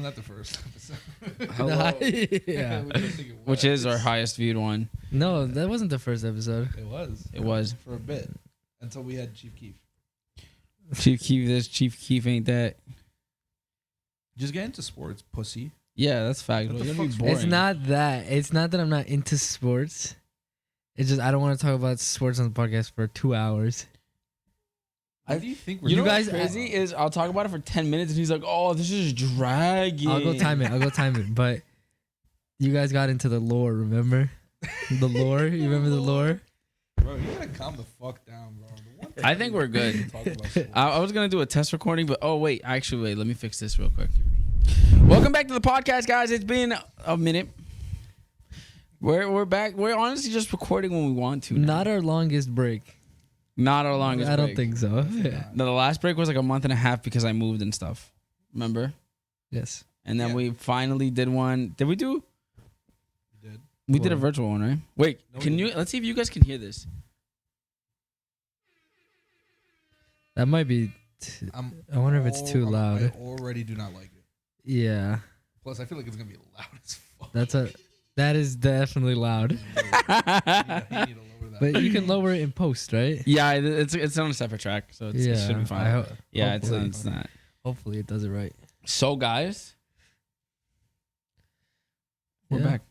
that the first episode? Yeah. Which is our highest viewed one. No, that wasn't the first episode. It was. It was. For a bit. Until we had Chief Keef. Chief Keef this, Chief Keef ain't that. Just get into sports, pussy. Yeah, that's fact. What the It'll be fuck's- boring. It's not that. It's not that I'm not into sports. It's just I don't want to talk about sports on the podcast for 2 hours. What do you think we're You know doing? what's crazy is I'll talk about it for 10 minutes and he's like, oh, this is dragging. I'll go time it. But you guys got into the lore, remember? The lore? You remember the lore? Bro, you gotta calm the fuck down, bro. The one I time think we we're good. talk about sports. I was going to do a test recording, but wait, let me fix this real quick. Welcome back to the podcast, guys. It's been a minute. We're back. We're honestly just recording when we want to. Not our longest break. Not our longest I don't break. think so. No, the last break was like a month and a half because I moved and stuff. Remember? Yes. And then Yeah. we finally did one. Did we do? We did. We did a virtual one, right? Wait, No, we can you? didn't. Let's see if you guys can hear this. That might be. I wonder if it's too loud. I already do not like it. Yeah. Plus, I feel like it's gonna be loud as fuck. That is definitely loud. You need to lower that. But you can lower it in post, right? Yeah, it's on a separate track, so it should be fine. Yeah, hopefully. it's not. Hopefully it does it right. So, guys, we're Yeah. back.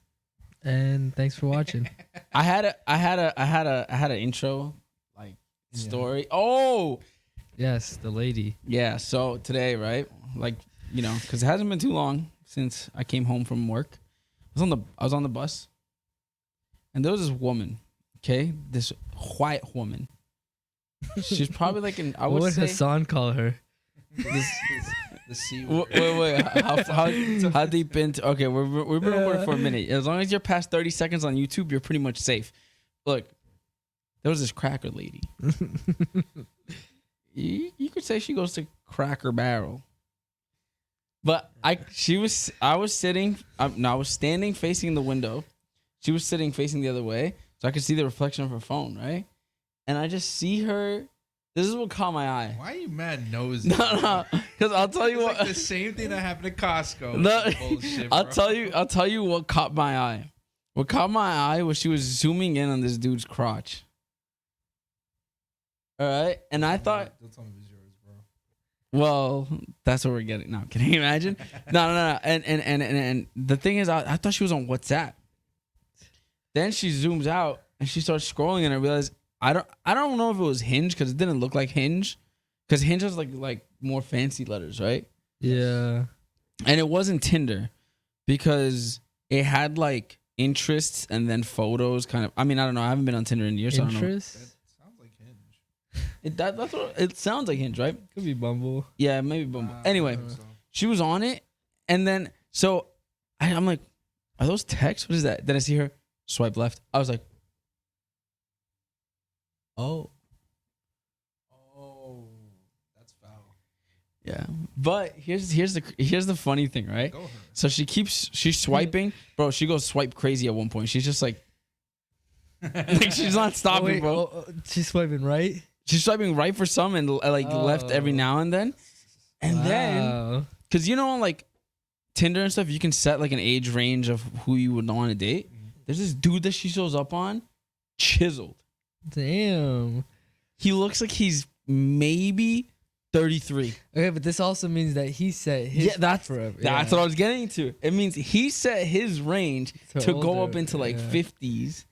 And thanks for watching. I had an intro like story. Oh, Yes, the lady. yeah. So today, right? Like, because it hasn't been too long since I came home from work. I was on the bus, and there was this woman. Okay, this white woman. She's probably like I What would would say. Hassan call her? The C Wait, word. how deep into? Okay, we've been recording for a minute. As long as you're past 30 seconds on YouTube, you're pretty much safe. Look, there was this cracker lady. You could say she goes to Cracker Barrel, but I was standing facing the window. She was sitting facing the other way, so I could see the reflection of her phone, right? And I just see her. This is what caught my eye. Why are you mad nosy? No, because I'll tell you It's what. like the same thing that happened at Costco. No, Bullshit, I'll bro. tell you what caught my eye. What caught my eye was she was zooming in on this dude's crotch. All right, and I thought, Don't tell me it was yours, bro. well, that's what we're getting. No, can you imagine? No. And the thing is, I thought she was on WhatsApp. Then she zooms out and she starts scrolling, and I realized I don't know if it was Hinge because it didn't look like Hinge, because Hinge has like more fancy letters, right? Yeah. And it wasn't Tinder because it had like interests and then photos kind of. I mean, I don't know. I haven't been on Tinder in years, so I don't know. Interest? That sounds like Hinge. That's what it sounds like Hinge, right? Could be Bumble. Yeah, maybe Bumble. Anyway, I don't think so. she was on it, and then so I'm like, are those texts? What is that? Then I see her swipe left. I was like, oh. Oh, that's foul. Yeah, but here's the funny thing, right? Go her. So she's swiping, bro. She goes swipe crazy at one point. She's just like she's not stopping, Wait, bro. she's swiping right? She's swiping right for some and like left every now and then, and then Wow. because on like Tinder and stuff, you can set like an age range of who you would want to date. There's this dude that she shows up on, chiseled. Damn. He looks like he's maybe 33. Okay, but this also means that he set his forever. That's what I was getting to. It means he set his range to go older, up into like yeah. 50s.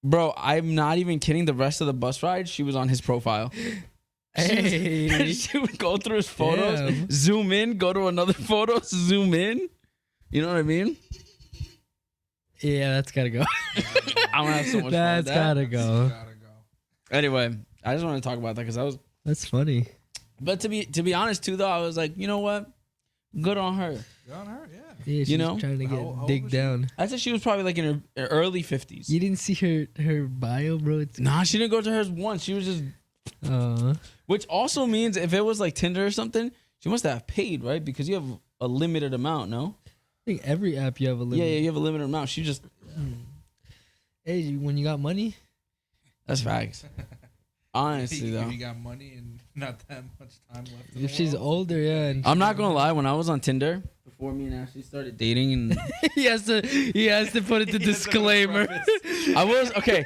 Bro, I'm not even kidding. The rest of the bus ride, she was on his profile. Hey. She would go through his photos, Damn. zoom in, go to another photo, zoom in. You know what I mean? Yeah, that's gotta go. I'm gonna have so much fun with That's that. gotta go. Gotta go. Anyway, I just want to talk about that because I was. That's funny. But to be honest too, though, I was like, you know what? Good on her. Good on her, yeah. Yeah, she's trying to How get old dig was she? down. I said she was probably like in her early 50s. You didn't see her bio, bro? It's Nah, she didn't go to hers once. She was just. Which also means if it was like Tinder or something, she must have paid, right? Because you have a limited amount, no? I think every app you have a limit. Yeah, you have a limited amount. She just. Hey, when you got money, That's facts. Honestly, though. If you got money and not that much time left. In If the she's world. older, yeah. And I'm not gonna lie. When I was on Tinder, before me and Ashley started dating, and he has to put it the He has to put a disclaimer. preface. I was okay.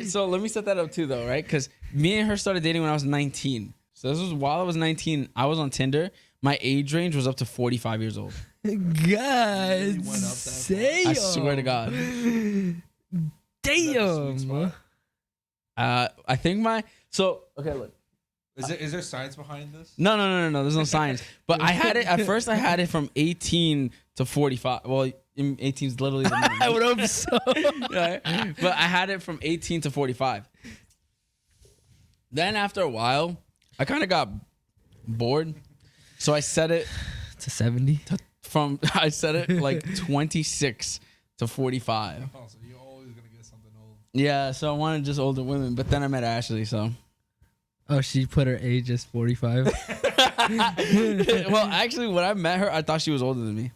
So let me set that up too, though, right? Because me and her started dating when I was 19. So this was while I was 19. I was on Tinder. My age range was up to 45 years old. God, went up that far? I swear to God. sweet Damn. spot? I think okay, look. Is there science behind this? No. There's no science. But I had it at first. I had it from 18 to 45. Well, 18 is literally the minimum. I would hope so. Right? But I had it from 18 to 45. Then after a while, I kind of got bored, so I set it To 70. I set it like 26 to 45. Oh, so you're always gonna get something old. Yeah, so I wanted just older women, but then I met Ashley, so. Oh, she put her age as 45. Well, actually, when I met her, I thought she was older than me.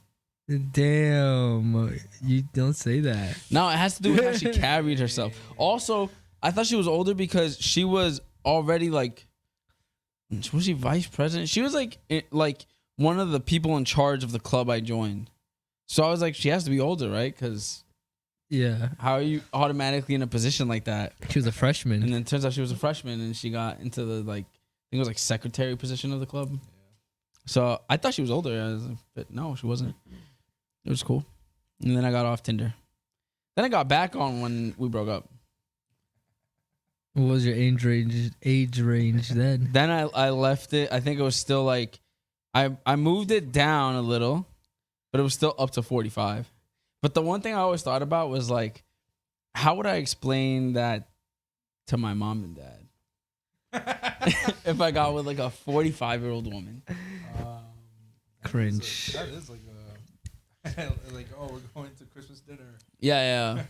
Damn. You don't say that. No, it has to do with how she carried herself. Also, I thought she was older because she was already like, was she vice president? She was like one of the people in charge of the club I joined. So I was like, she has to be older, right? Because Yeah. how are you automatically in a position like that? She was a freshman. And then it turns out she was a freshman and she got into the I think it was like secretary position of the club. So I thought she was older. I was like, but no, she wasn't. It was cool. And then I got off Tinder. Then I got back on when we broke up. What was your age range then? Then I left it. I think it was still like, I moved it down a little, but it was still up to 45. But the one thing I always thought about was like, how would I explain that to my mom and dad if I got with like a 45-year-old woman? Cringe. That is like like, oh, we're going to Christmas dinner. Yeah.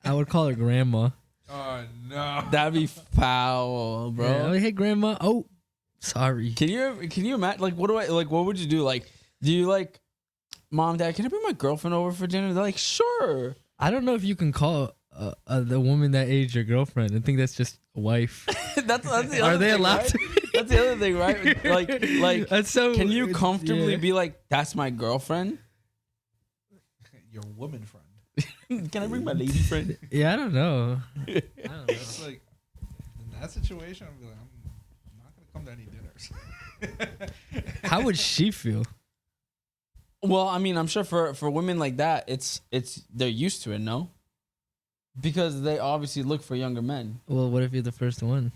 I would call her grandma. Oh no. That'd be foul, bro. Yeah, like, hey, grandma. Oh, sorry. Can you imagine? Like, what would you do? Like, do you like, mom, dad, can I bring my girlfriend over for dinner? They're like, sure. I don't know if you can call the woman that age your girlfriend. I think that's just a wife. that's the other Are they thing, allowed right? to? That's the other thing, right? Like, That's so. can you comfortably yeah. be like, that's my girlfriend? Your woman friend. Can I bring my lady friend? Yeah, I don't know. I don't know. It's like in that situation, I'd be like, I'm not gonna come to any dinners. How would she feel? Well, I mean, I'm sure for women like that, it's they're used to it, no? Because they obviously look for younger men. Well, what if you're the first one?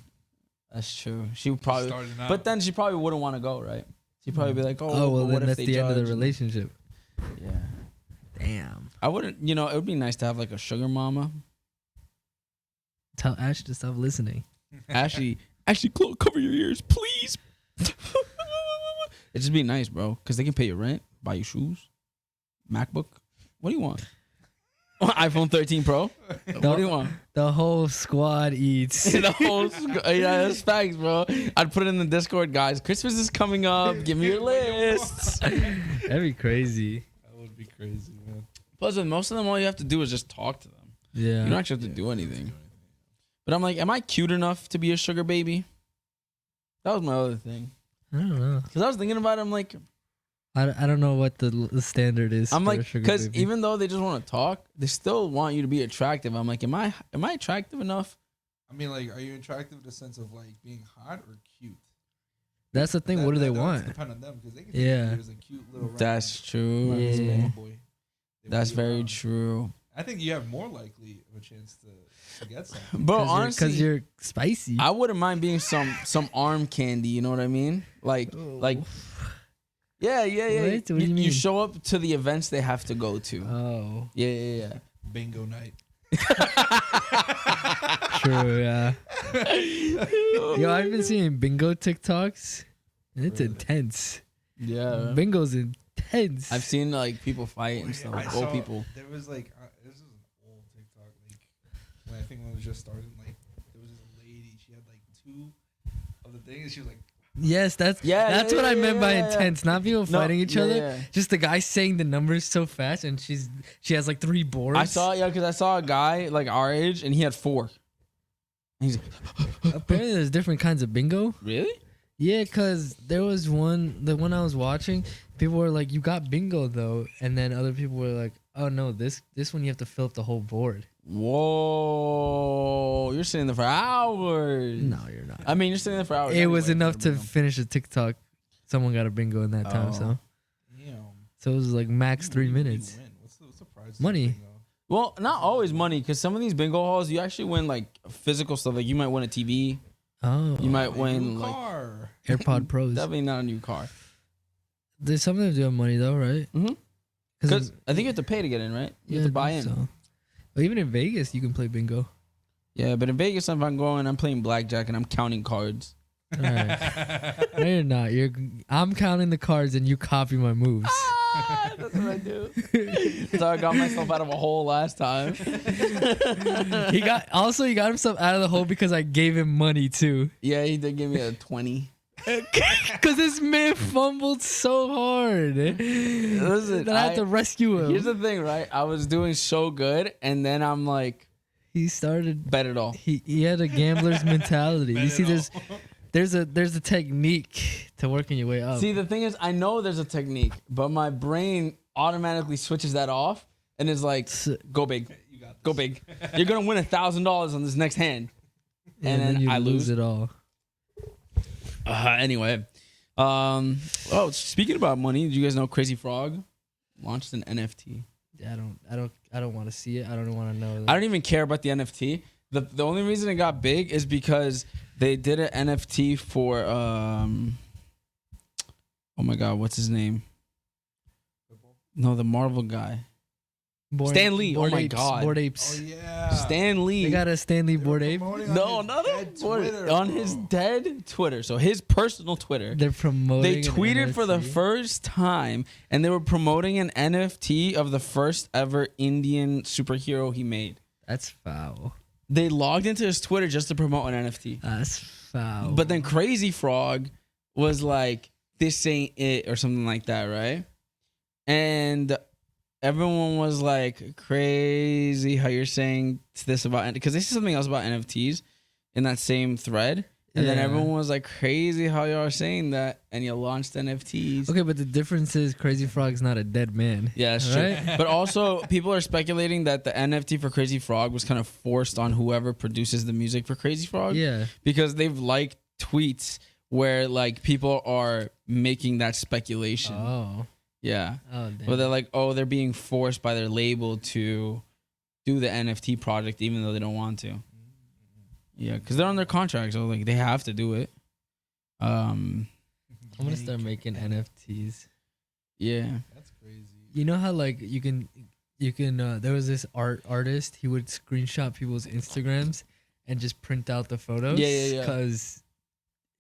That's true. She would probably, Starting out. but then she probably wouldn't want to go, right? She'd probably be like, Oh, oh, well, but what then if that's they the end of the judge? relationship. Yeah. Damn. I wouldn't, it would be nice to have like a sugar mama. Tell Ash to stop listening. Ashley, cover your ears, please. It'd just be nice, bro, because they can pay your rent, buy you shoes, MacBook. What do you want? iPhone 13 Pro? What do you want? The whole squad eats. The whole yeah, that's facts, bro. I'd put it in the Discord, guys. Christmas is coming up. Give me your lists. That'd be crazy. That would be crazy, man. Plus, with most of them, all you have to do is just talk to them. Yeah. You don't actually have to do anything. But I'm like, am I cute enough to be a sugar baby? That was my other thing. I don't know. Because I was thinking about it, I'm like, I don't know what the standard is. I'm for a like, sugar because baby. even though they just want to talk, they still want you to be attractive. I'm like, am I attractive enough? I mean, like, are you attractive in the sense of like being hot or cute? That's the thing. What do they want? Depend on them because they can. Yeah. There's a cute little. That's true. Yeah. Small boy. They That's will be very around. true. I think you have more likely of a chance to get something. Bro, honestly, because you're spicy. I wouldn't mind being some arm candy. You know what I mean? Like. Yeah. What do you You mean? show up to the events they have to go to. Oh, Yeah. Bingo night. true. Yeah. Yo, I've been seeing bingo TikToks. And it's Really? intense. Yeah. Bingo's intense. I've seen like people fight and stuff. I Like old saw- people. There was like this is an old TikTok. Like when it was just started. Like there was this lady. She had like two of the things. She was like, Yes, that's what I meant by intense. Not people fighting each other. Yeah. Just the guy saying the numbers so fast, and she has like 3 boards. I saw because I saw a guy like our age and he had 4. He's Apparently, there's different kinds of bingo. really? Yeah, cause there was the one I was watching. People were like, "You got bingo though," and then other people were like, "Oh no, this one you have to fill up the whole board." Whoa, you're sitting there for hours. No, you're not. I mean, you're sitting there for hours. It was anyway, enough to finish a TikTok. Someone got a bingo in that time, Oh. so Damn. it was like max 3 minutes. Win. What's the prize? Money. Well, not always money, because some of these bingo halls, you actually win like physical stuff. Like you might win a TV. Oh, You might win like Car. AirPod Pros. definitely not a new car. There's some of them do have money though, right? Mm-hmm. Because I think you have to pay to get in, right? You have to buy in. So. But even in Vegas, you can play bingo. Yeah, but in Vegas, if I'm going, I'm playing blackjack and I'm counting cards. All right. No, you're not. I'm counting the cards and you copy my moves. That's what I do. So I got myself out of a hole last time. He got himself out of the hole because I gave him money too. Yeah, he did give me a 20. Cause this man fumbled so hard Listen, that I had to rescue him. Here's the thing, right? I was doing so good, and then I'm like, He started. bet it all. He had a gambler's mentality. Bet You it see, all. there's a technique to working your way up. See, the thing is, I know there's a technique, but my brain automatically switches that off and is like, go big, You got this. go big. You're gonna win $1,000 on this next hand, and then you I lose lose. it all. Anyway, oh, speaking about money, did you guys know Crazy Frog launched an NFT? I don't want to see it. I don't want to know. I don't even care about the NFT. The only reason it got big is because they did an NFT for oh my god, what's his name? No, the Marvel guy. Stan Lee. Oh my God. Bored Oh apes. yeah. Stan Lee. They got a Stan Lee bored ape. No, not on Twitter. On his dead Twitter. So his personal Twitter. They're promoting. They an tweeted for the NFT. first time, and they were promoting an NFT of the first ever Indian superhero he made. That's foul. They logged into his Twitter just to promote an NFT. That's foul. But then Crazy Frog was like, "This ain't it," or something like that, right? And everyone was like, "Crazy how you're saying this about," because they said something else about NFTs in that same thread. And then Yeah. everyone was like, "Crazy how y'all are saying that," and you launched NFTs. Okay, but the difference is Crazy Frog's not a dead man. Yeah, that's true. Right? But also, people are speculating that the NFT for Crazy Frog was kind of forced on whoever produces the music for Crazy Frog. Yeah. Because they've liked tweets where like people are making that speculation. Oh. Yeah. Oh, damn. But they're like, oh, they're being forced by their label to do the NFT project even though they don't want to. Yeah, because they're on their contract, so like they have to do it. I'm gonna start making NFTs. Yeah. That's crazy. You know how like you can there was this artist, he would screenshot people's Instagrams and just print out the photos. Yeah. Because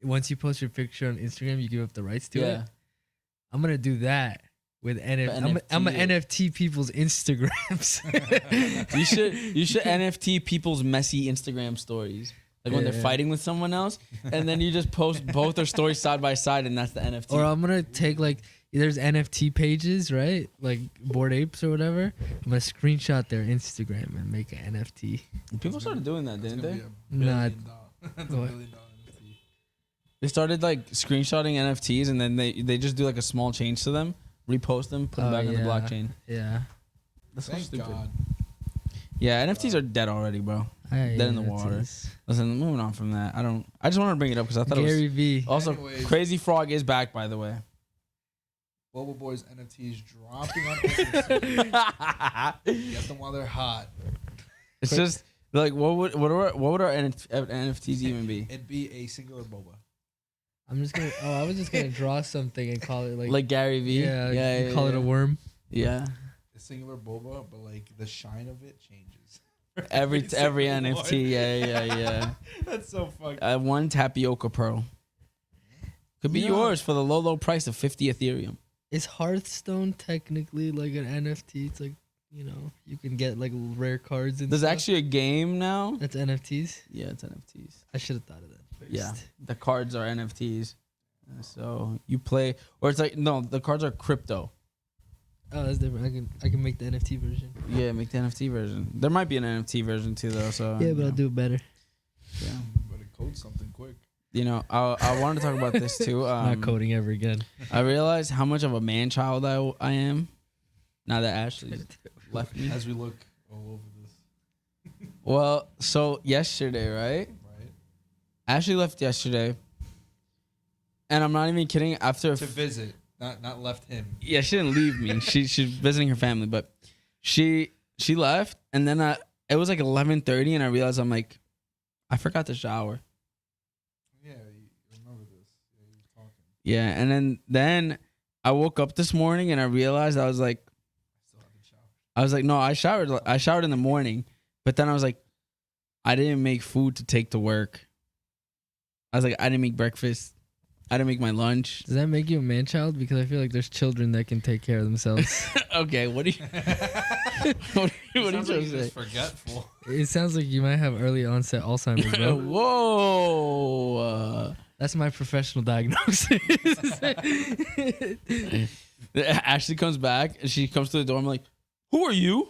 once you post your picture on Instagram, you give up the rights to Yeah. it. I'm gonna do that with NFT. I'm a NFT. NFT people's Instagrams. You should NFT people's messy Instagram stories. Like when they're Yeah. fighting with someone else, and then you just post both their stories side by side, and that's the NFT. Or I'm gonna take like there's NFT pages, right? Like Bored Apes or whatever. I'm gonna screenshot their Instagram and make an NFT. People started doing that, didn't they? Not That's $1 what? billion NFT. They started like screenshotting NFTs, and then they just do like a small change to them, repost them, put them back in the blockchain. Yeah. That's so Thank stupid. God. Yeah, NFTs are dead already, bro. Dead in the water. Listen, moving on from that. I just wanted to bring it up because I thought Gary it V. was also Anyways. Crazy Frog is back, by the way. Boba Boy's NFTs dropping on OpenSea. Get them while they're hot. It's just like what would our NFTs even be? It'd be a singular Boba. I'm just gonna. Oh, I was just gonna draw something and call it Like Gary V. Yeah. Call it a worm. Yeah. A singular Boba, but like the shine of it changes. Every single NFT. Yeah. That's so fucked. One tapioca pearl could be Yeah. yours for the low price of 50 Ethereum. Is Hearthstone technically like an NFT? It's like, you can get like rare cards and There's stuff. actually a game now. That's NFTs. Yeah, it's NFTs. I should have thought of that first. Yeah, the cards are NFTs. So you play, or it's like no, the cards are crypto. Oh, that's different. I can make the NFT version. Yeah, make the NFT version. There might be an NFT version too, though. So Yeah, but I'll do it better. Yeah. code something quick. You know, I wanted to talk about this too. Not coding ever again. I realized how much of a man child I am now that Ashley's left me. As we look all over this. Well, so yesterday, right? Right. Ashley left yesterday, and I'm not even kidding. After To visit, not left him. yeah, she didn't leave me. She's visiting her family, but she left, and then it was like 11:30, and I realized I'm like, I forgot to shower. Yeah, you remember this. Yeah, you were talking. Yeah, and then I woke up this morning and I realized I was like, I still haven't showered. I was like, no, I showered. I showered in the morning, but then I was like, I didn't make food to take to work. I was like, I didn't make breakfast. I didn't make my lunch. Does that make you a man child? Because I feel like there's children that can take care of themselves. Okay, what do you? what are you Sounds like trying to you're say? just forgetful. It sounds like you might have early onset Alzheimer's, bro. Whoa. That's my professional diagnosis. Ashley comes back and she comes to the door. I'm like, who are you?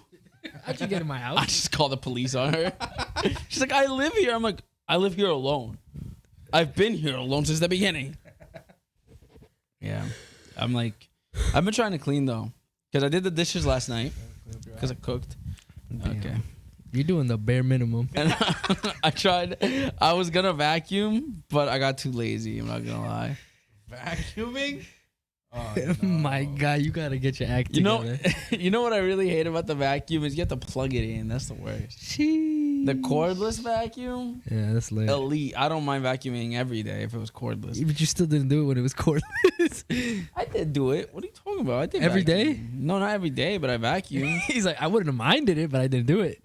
How'd you get in my I house? just call the police on her. She's like, I live here. I'm like, I live here alone. I've been here alone since the beginning. Yeah. I'm like, I've been trying to clean though. Because I did the dishes last night. Because I cooked. Damn. Okay. You're doing the bare minimum. And I tried. I was going to vacuum, but I got too lazy. I'm not going to lie. Vacuuming? Oh, My no. God, you gotta get your act You know, together. you know what I really hate about the vacuum is you have to plug it in. That's the worst. Sheesh. The cordless vacuum, Yeah, that's lit. elite. I don't mind vacuuming every day if it was cordless. But you still didn't do it when it was cordless. I did do it. What are you talking about? I did Every day? vacuum. No, not every day, but I vacuum. He's like, I wouldn't have minded it, but I didn't do it.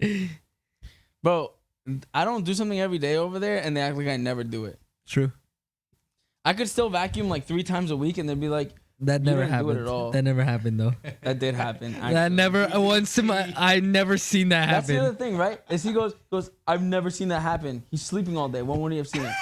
Bro, I don't do something every day over there, and they act like I never do it. True. I could still vacuum like 3 times a week, and they'd be like, That You never didn't do it happened. at all. That never happened though. that did happen. That actually. never once in my I never seen that That's the other happen. thing, right? Is he goes, I've never seen that happen. He's sleeping all day. When would he have seen it?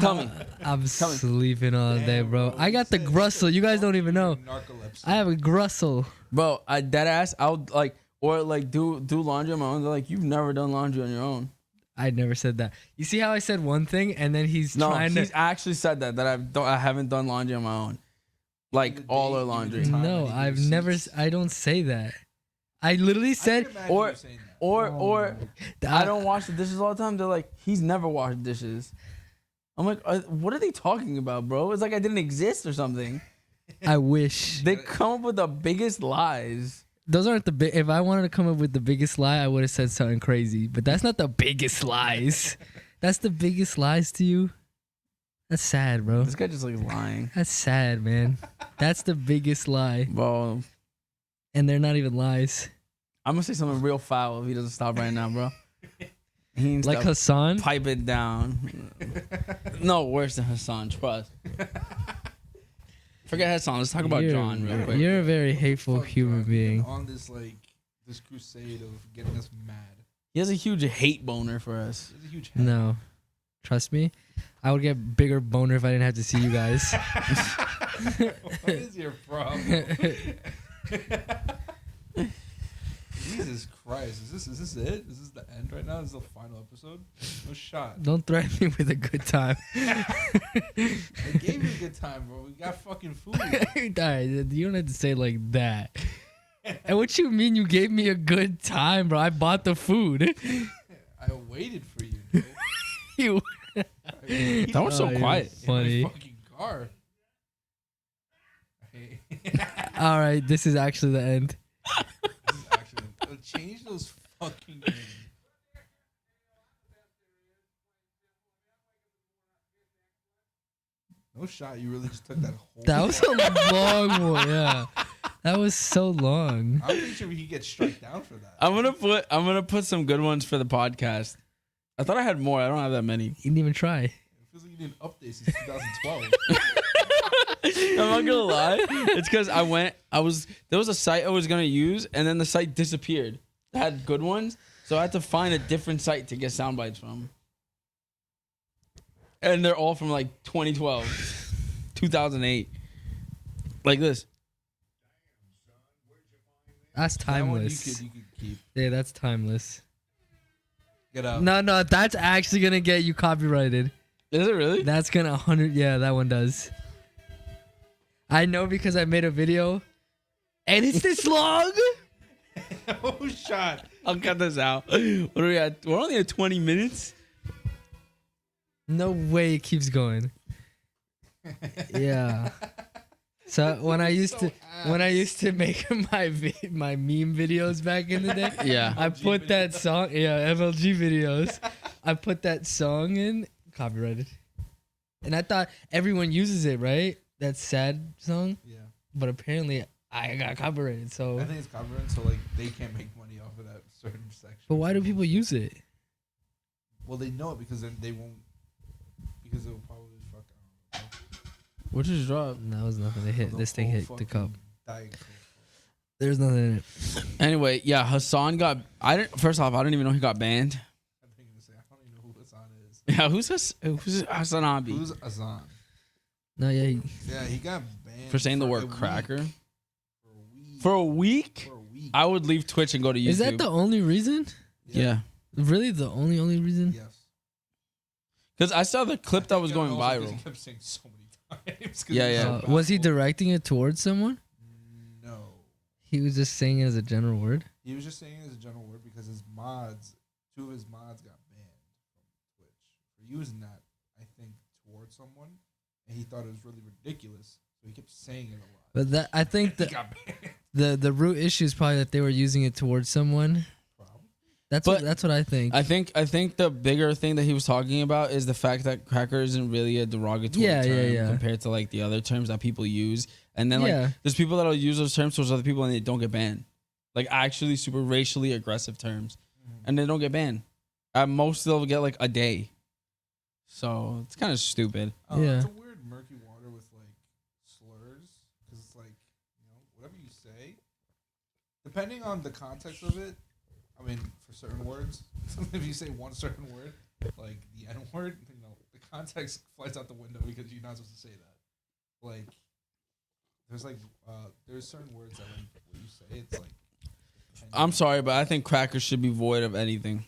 Tell me. I'm sleeping all day, bro. I got the grussel. You guys don't even know. Narcolepsy. I have a grussel. Bro, I dead ass, I would like, or like do laundry on my own. They're like, you've never done laundry on your own. I never said that. You see how I said one thing and then he's trying he's to. actually said that I haven't done laundry on my own. Like all our laundry. time No, that he I've gives never. receipts. I don't say that. I literally I said. can imagine or- you saying that. Or I don't wash the dishes all the time. They're like, he's never washed dishes. I'm like, what are they talking about, bro? It's like I didn't exist or something. I wish. They come up with the biggest lies. Those aren't the big. If I wanted to come up with the biggest lie, I would have said something crazy. But that's not the biggest lies. That's the biggest lies to you. That's sad, bro. This guy just like lying. That's sad, man. That's the biggest lie, Bro, and they're not even lies. I'm gonna say something real foul if he doesn't stop right now, bro. He needs Like to Hassan. pipe it down. No, worse than Hassan, trust. Forget Hassan. Let's talk about John real quick. You're a very hateful Fuck human John. He's been being. on this crusade of getting us mad. He has a huge hate boner for us. He's a huge head. No, trust me. I would get bigger boner if I didn't have to see you guys. What is your problem? Jesus Christ. Is this it? Is this the end right now? Is this the final episode? No shot. Don't threaten me with a good time. I gave you a good time, bro. We got fucking food. Alright, you don't have to say it like that. And what you mean you gave me a good time, bro? I bought the food. I waited for you, bro. You. That was so Oh, you're quiet. funny. In my fucking car. All right, this is actually the end. This is actually change those fucking names. No shot. You really just took that whole. That was a long one. Yeah, that was so long. I'm pretty sure we could get struck down for that. I'm gonna put some good ones for the podcast. I thought I had more. I don't have that many. You didn't even try. It feels like you didn't update since 2012. I'm not gonna lie. It's because there was a site I was gonna use, and then the site disappeared. It had good ones, so I had to find a different site to get sound bites from. And they're all from like 2012, 2008, like this. That's That one timeless. you could keep. Yeah, that's timeless. Get out. No, that's actually gonna get you copyrighted. Is it really? That's gonna 100. Yeah, that one does. I know because I made a video, and it's this long. Oh, shot. I'll cut this out. What are we at? We're only at 20 minutes. No way it keeps going. Yeah. So when I used to make my meme videos back in the day, Yeah. I put that song, MLG videos. I put that song in, copyrighted. And I thought everyone uses it, right? That sad song. Yeah. But apparently I got copyrighted. So I think it's copyrighted, so like they can't make money off of that certain section. but why do people use it? Well, they know it because then they won't. Because it will probably fuck. I don't know. What just dropped? No, it was nothing. They hit The this thing whole hit the cup. fucking Diet Coke. There's nothing in it. Anyway, yeah, Hassan got. First off, I didn't even know he got banned. I'm thinking to say I don't even know who Hassan is. Yeah, who's Hassan Abi? Who's Hassan? No, yeah. Yeah, he got banned For saying the a word week. cracker? For a week. For a week? For a week. I would leave Twitch and go to YouTube. Is that the only reason? Yeah. Really, the only reason? Yes. Because I saw the clip that was going Also 'cause viral. He kept saying so many times. 'Cause Yeah, he yeah. so Was he baffled. directing it towards someone? No. He was just saying it as a general word. He was just saying it as a general word because his mods, 2 of his mods got banned from Twitch for using that, I think, towards someone. And he thought it was really ridiculous. So he kept saying it a lot. But that I think He the got banned. the root issue is probably that they were using it towards someone. Problem. That's But what I think. I think the bigger thing that he was talking about is the fact that cracker isn't really a derogatory term compared to like the other terms that people use. And then like there's people that'll use those terms towards other people and they don't get banned. Like actually super racially aggressive terms. And they don't get banned. At most they'll get like a day. So it's kind of stupid. Yeah. It's a weird murky water with like slurs because it's like, you know, whatever you say, depending on the context of it. I mean, for certain words, if you say one certain word, like the N word, you know, the context flies out the window because you're not supposed to say that. Like, there's certain words that when you say, it's like. I'm sorry, but I think crackers should be void of anything.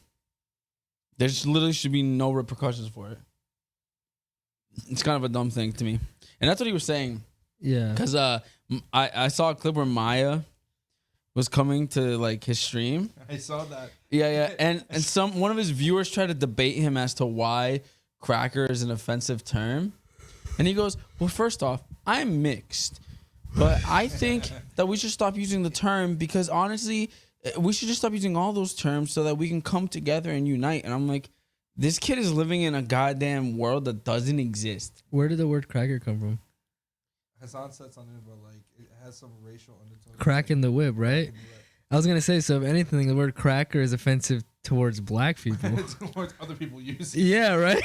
There literally should be no repercussions for it. It's kind of a dumb thing to me. And that's what he was saying. Yeah. Because I saw a clip where Maya was coming to like his stream. I saw that. Yeah. And one of his viewers tried to debate him as to why cracker is an offensive term. And he goes, well, first off, I'm mixed. But I think that we should stop using the term because honestly, we should just stop using all those terms so that we can come together and unite. And I'm like, this kid is living in a goddamn world that doesn't exist. Where did the word cracker come from? Hassan said something about like it has some racial undertones. Crack in the whip, right? I was gonna say, so if anything, the word cracker is offensive towards black people. Towards other people use it. Yeah, right.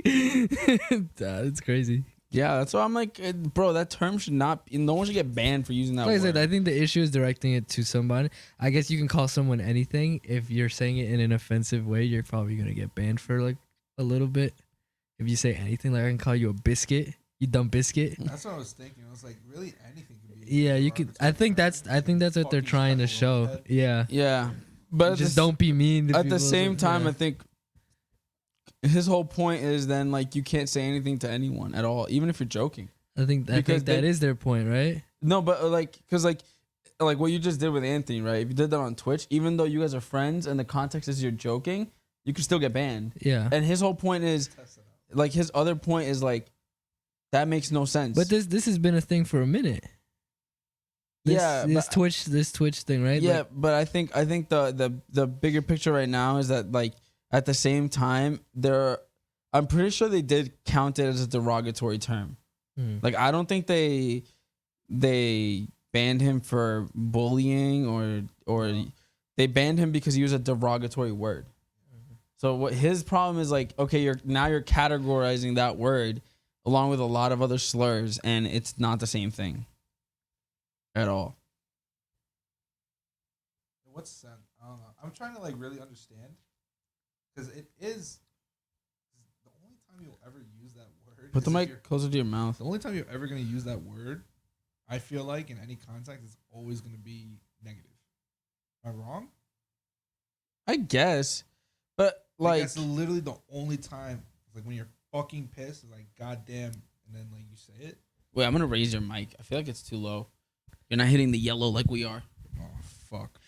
It's crazy. Yeah, that's why I'm like, bro, that term should not. No one should get banned for using that Like I word. said, I think the issue is directing it to somebody. I guess you can call someone anything. If you're saying it in an offensive way, you're probably gonna get banned for like a little bit. If you say anything, like I can call you a biscuit, you dumb biscuit. That's what I was thinking. I was like, really, anything could be. Yeah, you could. I think that's what they're trying to show. Yeah, Yeah, but just don't be mean. To At the people. same time, Yeah. I think his whole point is then like you can't say anything to anyone at all, even if you're joking. I think that is their point, right? No, but like, cause like what you just did with Anthony, right? If you did that on Twitch, even though you guys are friends and the context is you're joking, you could still get banned. Yeah. And his whole point is, like, his other point is like, that makes no sense. But this has been a thing for a minute. This Twitch thing, right? Yeah, Like, but I think the bigger picture right now is that like at the same time I'm pretty sure they did count it as a derogatory term. Like I don't think they banned him for bullying or they banned him because he used a derogatory word. So what his problem is like, okay, you're categorizing that word along with a lot of other slurs, and it's not the same thing at all. What's sense? I don't know. I'm trying to like really understand because it is the only time you'll ever use that word. Put the is if mic closer to your mouth. The only time you're ever gonna use that word, I feel like in any context, it's always gonna be negative. Am I wrong? I guess, But like that's literally the only time. Like when you're fucking pissed, it's like goddamn, and then like you say it. wait, I'm gonna raise your mic. I feel like it's too low. You're not hitting the yellow like we are. Oh fuck,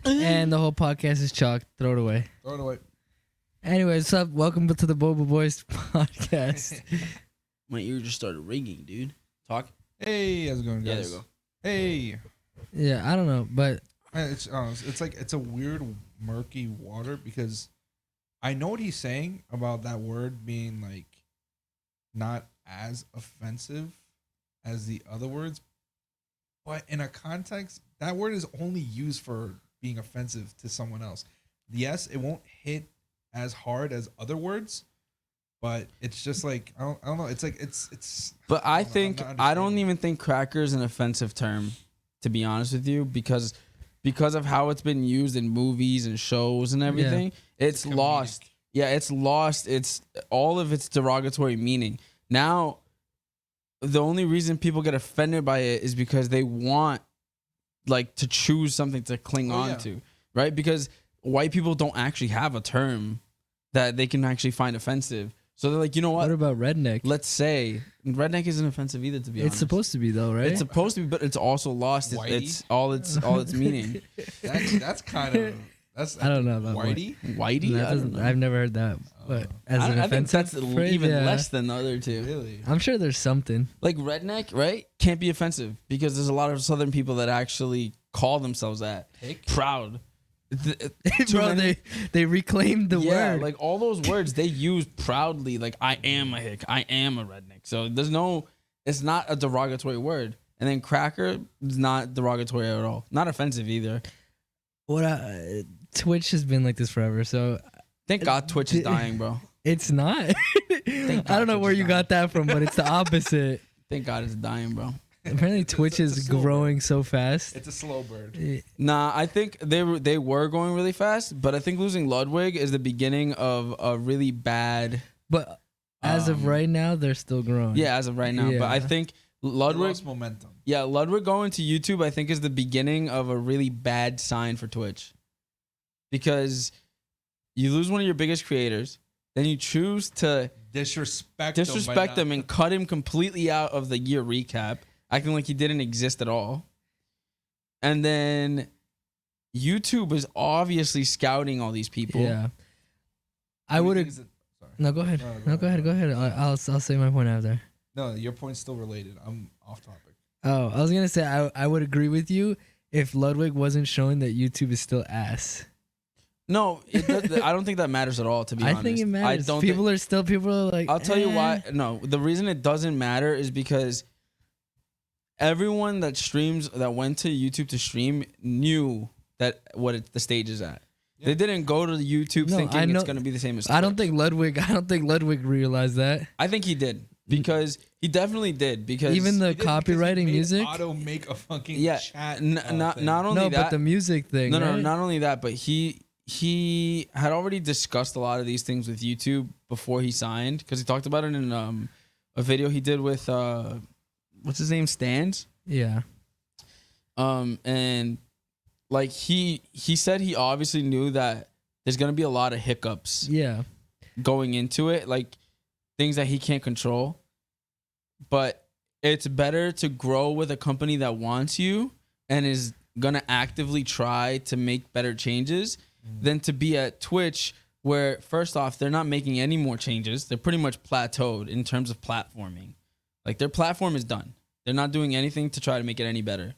bro. And the whole podcast is chalk. Throw it away. Throw it away. Anyway, what's up? Welcome to the Boba Boys podcast. My ear just started ringing, dude. Talk. Hey, how's it going, guys? Yeah, there we go. Hey. Yeah, I don't know, but It's like it's a weird murky water because I know what he's saying about that word being like not as offensive as the other words, but in a context, that word is only used for being offensive to someone else. Yes, it won't hit as hard as other words, but it's just like I don't know. It's like it's. But I I don't know, I'm not I don't understanding. even think cracker is an offensive term, to be honest with you, because of how it's been used in movies and shows and everything. It's comedic. lost. Yeah, it's lost. It's all of its derogatory meaning. Now, the only reason people get offended by it is because they want like to choose something to cling on to, right? Because white people don't actually have a term that they can actually find offensive. So they're like, you know what what? about redneck? Let's say redneck isn't offensive either, to be honest. It's supposed to be though, right? It's supposed to be, but it's also lost. Whitey? It's all its meaning. That's kind of that's. I don't know about Whitey. Whitey? That I don't know. I've never heard that, but as an I think offensive that's phrase, even yeah. less than the other two. Really? I'm sure there's something. Like redneck, right? Can't be offensive because there's a lot of Southern people that actually call themselves that. Hick? Proud. Bro, they reclaimed the Yeah, word. like all those words they use proudly. Like I am a hick. I am a redneck. So it's not a derogatory word. And then cracker is not derogatory at all. Not offensive either. Twitch has been like this forever, so Thank God Twitch is dying, bro. it's not. I don't know where you got that from, but it's the opposite. Thank God it's dying, bro. Apparently, Twitch it's a is slow growing so fast. It's a slow bird. Nah, I think they were going really fast, but I think losing Ludwig is the beginning of a really bad. But as of right now, they're still growing. Yeah, as of right now. But I Yeah. think They Ludwig. lost momentum. Yeah, Ludwig going to YouTube, I think, is the beginning of a really bad sign for Twitch, because you lose one of your biggest creators, then you choose to Disrespect him and cut him completely out of the year recap, acting like he didn't exist at all. And then YouTube is obviously scouting all these people. Yeah. I would. Sorry. No, go ahead. No, Go ahead. I'll say my point after. No, your point's still related. I'm off topic. Oh, I was gonna say I would agree with you if Ludwig wasn't showing that YouTube is still ass. No, I don't think that matters at all, to be honest. I think it matters. I don't People are like. I'll tell you why. No, the reason it doesn't matter is because everyone that went to YouTube to stream knew that the stage is at. Yeah. They didn't go to the YouTube No, I thinking know- it's going to be the same as I don't Twitch. think Ludwig realized that. I think he did, because he definitely did, because Even the He did because he copywriting made music. Auto make a fucking yeah, chat. not thing. only No, that, but the music thing. no, right? not only that, but he had already discussed a lot of these things with YouTube before he signed, because he talked about it in a video he did with what's his name, Stans. Yeah. And like he said he obviously knew that there's gonna be a lot of hiccups Yeah. going into it, like things that he can't control. But it's better to grow with a company that wants you and is gonna actively try to make better changes than to be at Twitch, where first off, they're not making any more changes. They're pretty much plateaued in terms of platforming. Like their platform is done. They're not doing anything to try to make it any better.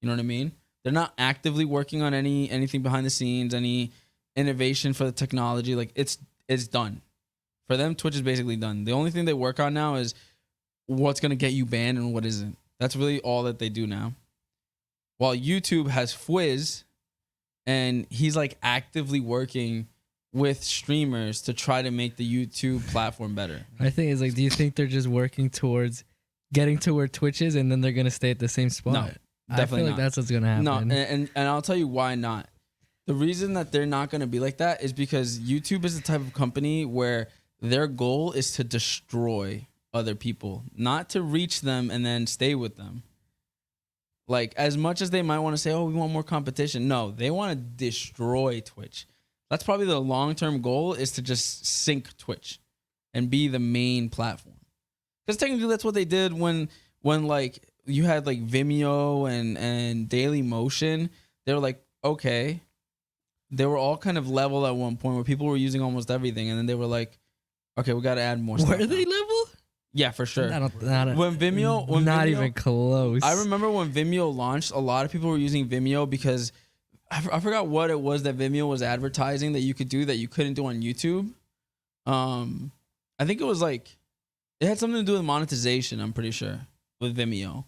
You know what I mean? They're not actively working on anything behind the scenes, any innovation for the technology. Like it's done. For them, Twitch is basically done. The only thing they work on now is what's gonna get you banned and what isn't. That's really all that they do now. While YouTube has Fwiz, and he's like actively working with streamers to try to make the YouTube platform better. I think it's like, do you think they're just working towards getting to where Twitch is and then they're gonna stay at the same spot? No, I definitely feel not. like that's what's gonna happen. No, and I'll tell you why not. The reason that they're not going to be like that is because YouTube is the type of company where their goal is to destroy other people, not to reach them and then stay with them. Like, as much as they might want to say, oh, we want more competition. No, they want to destroy Twitch. That's probably the long-term goal, is to just sync Twitch and be the main platform. Because technically that's what they did when like you had like Vimeo and Daily Motion. They were like, okay. They were all kind of level at one point where people were using almost everything, and then they were like, okay, we got to add more stuff. Were they level? Yeah, for sure. Not When Vimeo, even close. I remember when Vimeo launched, a lot of people were using Vimeo because I forgot what it was that Vimeo was advertising that you could do that you couldn't do on YouTube. I think it was like, it had something to do with monetization, I'm pretty sure, with Vimeo.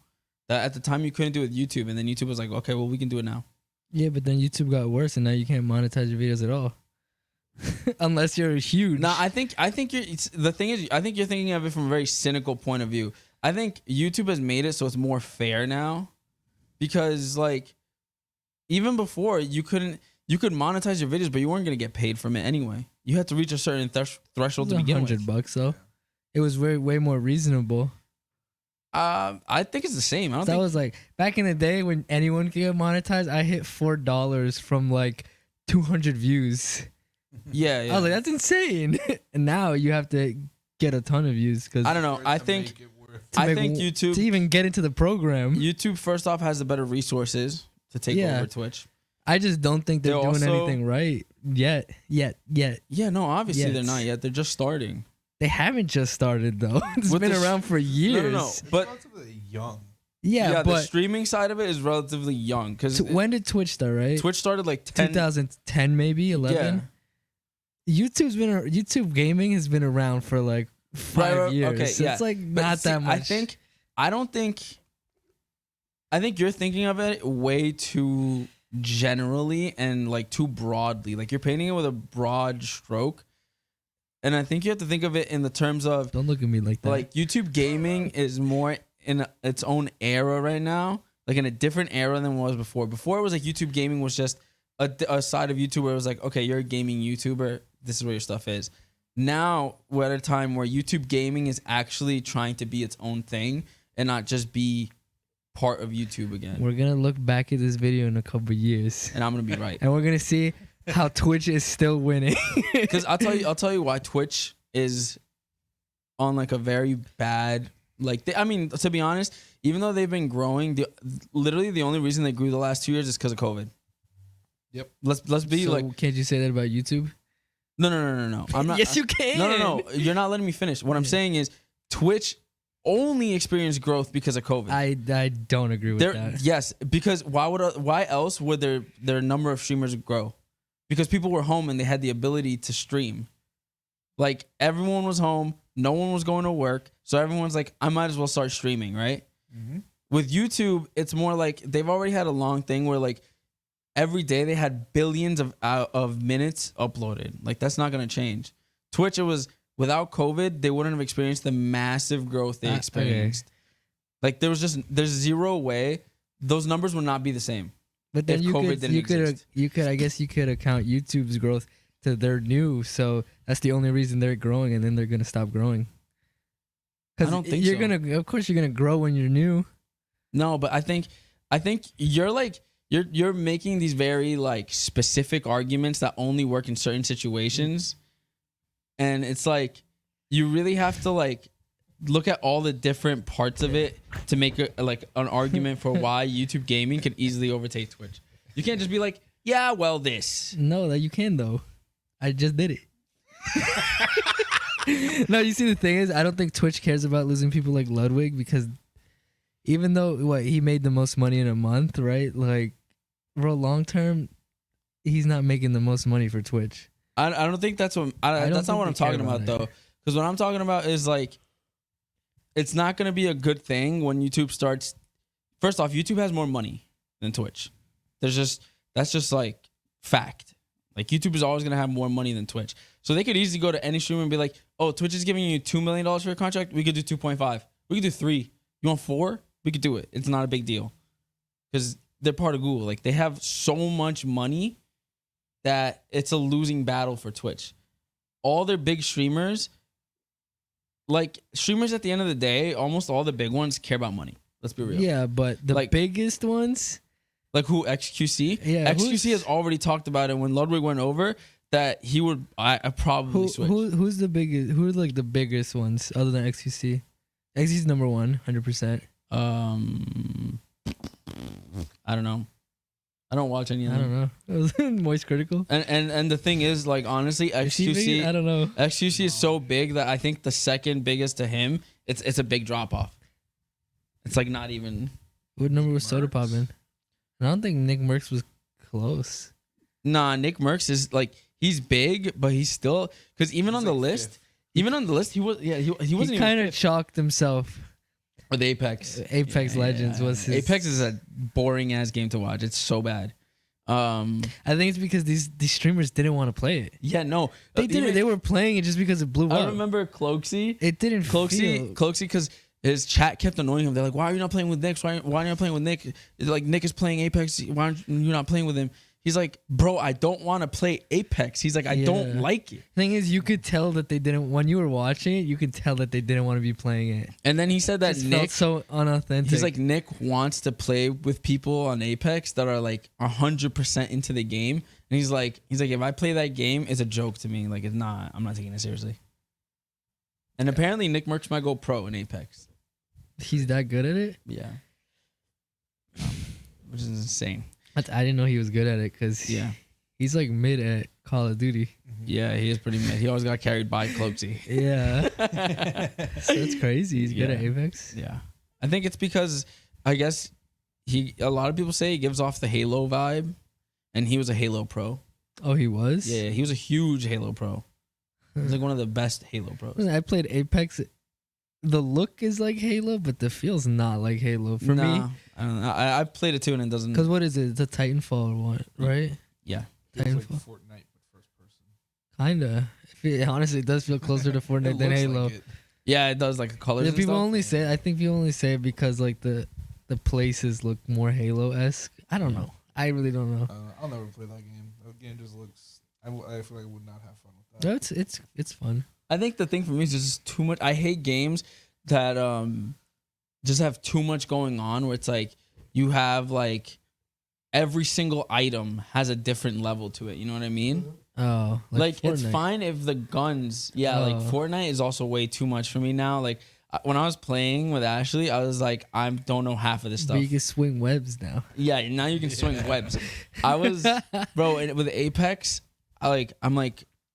That at the time you couldn't do it with YouTube, and then YouTube was like, okay, well, we can do it now. Yeah, but then YouTube got worse, and now you can't monetize your videos at all. Unless you're huge. No, I think the thing is, I think you're thinking of it from a very cynical point of view. I think YouTube has made it so it's more fair now, because like even before you could monetize your videos, but you weren't gonna get paid from it anyway. You had to reach a certain threshold to begin with. $100 though. It was way more reasonable. I think it's the same. I don't think that was like back in the day when anyone could get monetized. I hit $4 from like 200 views. Yeah. I was like, that's insane. And now you have to get a ton of views because I don't know. I think YouTube to even get into the program. YouTube first off has the better resources to take over Twitch. I just don't think they're doing anything right yet. Yeah, no, obviously they're not yet. They're just starting. They haven't just started though. It's been around for years. No, but relatively young. Yeah, but the streaming side of it is relatively young. Because when did Twitch start? Right, Twitch started like 2010, maybe 11. Yeah. YouTube gaming has been around for like 5 years. Okay, so it's like not that much. I think you're thinking of it way too generally and like too broadly. Like you're painting it with a broad stroke. And I think you have to think of it in the terms of... Don't look at me like that. Like, YouTube gaming is more in its own era right now. Like, in a different era than it was before. Before, it was like YouTube gaming was just a side of YouTube where it was like, okay, you're a gaming YouTuber. This is where your stuff is. Now, we're at a time where YouTube gaming is actually trying to be its own thing and not just be part of YouTube again. We're going to look back at this video in a couple years. And I'm going to be right. And we're going to see... how Twitch is still winning. Because I'll tell you why Twitch is on like a very bad, like to be honest, even though they've been growing, literally the only reason they grew the last 2 years is because of COVID. Yep. Let's be so like, can't you say that about YouTube? No. I'm not. Yes, you can. No. You're not letting me finish. What I'm saying is Twitch only experienced growth because of COVID. I don't agree with that. Yes, because why else would their number of streamers grow? Because people were home and they had the ability to stream. Like, everyone was home. No one was going to work. So everyone's like, I might as well start streaming, right? Mm-hmm. With YouTube, it's more like they've already had a long thing where, like, every day they had billions of minutes uploaded. Like, that's not going to change. Twitch, it was, without COVID, they wouldn't have experienced the massive growth they experienced. Okay. Like, there's zero way. Those numbers would not be the same. But then you could I guess you could account YouTube's growth to their new, so that's the only reason they're growing, and then they're gonna stop growing. I don't think you're gonna, of course, you're gonna grow when you're new. No, but I think you're like you're making these very like specific arguments that only work in certain situations, and it's like you really have to like look at all the different parts of it to make an argument for why YouTube gaming can easily overtake Twitch. You can't just be like, yeah, well, this. No, that you can though. I just did it. No, you see, the thing is, I don't think Twitch cares about losing people like Ludwig, because even though he made the most money in a month, right? Like, bro, long term, he's not making the most money for Twitch. I don't think that's what. That's not what I'm talking about though. Because what I'm talking about is like, it's not going to be a good thing when YouTube starts. First off, YouTube has more money than Twitch. That's just like fact. Like, YouTube is always going to have more money than Twitch. So they could easily go to any streamer and be like, oh, Twitch is giving you $2 million for your contract. We could do 2.5. We could do 3. You want 4? We could do it. It's not a big deal. Because they're part of Google. Like, they have so much money that it's a losing battle for Twitch. All their big streamers, like, streamers at the end of the day, almost all the big ones care about money. Let's be real. Yeah, but the biggest ones... Like who? XQC? Yeah. XQC has already talked about it. When Ludwig went over, that he would. I probably switch. Who's the biggest? Who are like the biggest ones other than XQC? XQC's number 1, 100%. I don't know. I don't watch any of I them. don't know. Moist Critical. And the thing is, like, honestly, Is he big? I don't know. XQC is so big that I think the second biggest to him, it's a big drop off. It's like not even. What number Nick was Soda Pop Merckx. in? I don't think Nick Merckx was close. Nah, Nick Merckx is like he's big, but he's still because even He's on the like list, fifth. even on the list, he was he wasn't He even kind of fifth. chalked himself. Or the Apex. Apex Legends was his. Apex is a boring ass game to watch. It's so bad. I think it's because these streamers didn't want to play it. Yeah, no, They didn't. They were playing it just because it blew I up. remember Cloaksy. It didn't feel. Cloaksy, because his chat kept annoying him. They're like, "Why are you not playing with Nick? Why are you not playing with Nick? Like Nick is playing Apex. Why aren't you not playing with him?" He's like, "Bro, I don't want to play Apex." He's like, "I don't Yeah. like it." Thing is, you could tell that they didn't. When you were watching it, you could tell that they didn't want to be playing it. And then he said that It felt Nick, so unauthentic. he's like, Nick wants to play with people on Apex that are like 100% into the game. And he's like, if I play that game, it's a joke to me. Like, it's not. I'm not taking it seriously. And apparently, Nick Merckx might go pro in Apex. he's that good at it. Yeah. Which is insane. I didn't know he was good at it because Yeah. he's like mid at Call of Duty. Yeah, he is pretty mid. He always got carried by Cloaksy. Yeah, so that's crazy. He's good at Yeah. Apex. Yeah. I think it's because I guess a lot of people say he gives off the Halo vibe, and he was a Halo pro. Oh, he was. Yeah, he was a huge Halo pro. He's like one of the best Halo pros. I played Apex. The look is like Halo, but the feel's not like Halo for me. I don't know. I played it too, and it doesn't. Because what is it? It's a Titanfall or what, right? Yeah. Feels like Titanfall. Fortnite, but first person. Kinda. Honestly, it does feel closer to Fortnite It than looks Halo. like it. Yeah, it does, like the colors. Yeah, and people stuff. only say. I think people only say it because like the places look more Halo-esque. I don't know. I really don't know. I'll never play that game. That game just looks. I feel like I would not have fun with that. No, it's fun. I think the thing for me is just too much. I hate games that just have too much going on. Where it's like you have like every single item has a different level to it. You know what I mean? Oh, Like it's Fortnite. fine if the guns. Yeah, like Oh. Fortnite is also way too much for me now. Like when I was playing with Ashley, I was like, I don't know half of this But stuff. you can swing webs now. Yeah, now you can swing webs. I was, bro, and with Apex,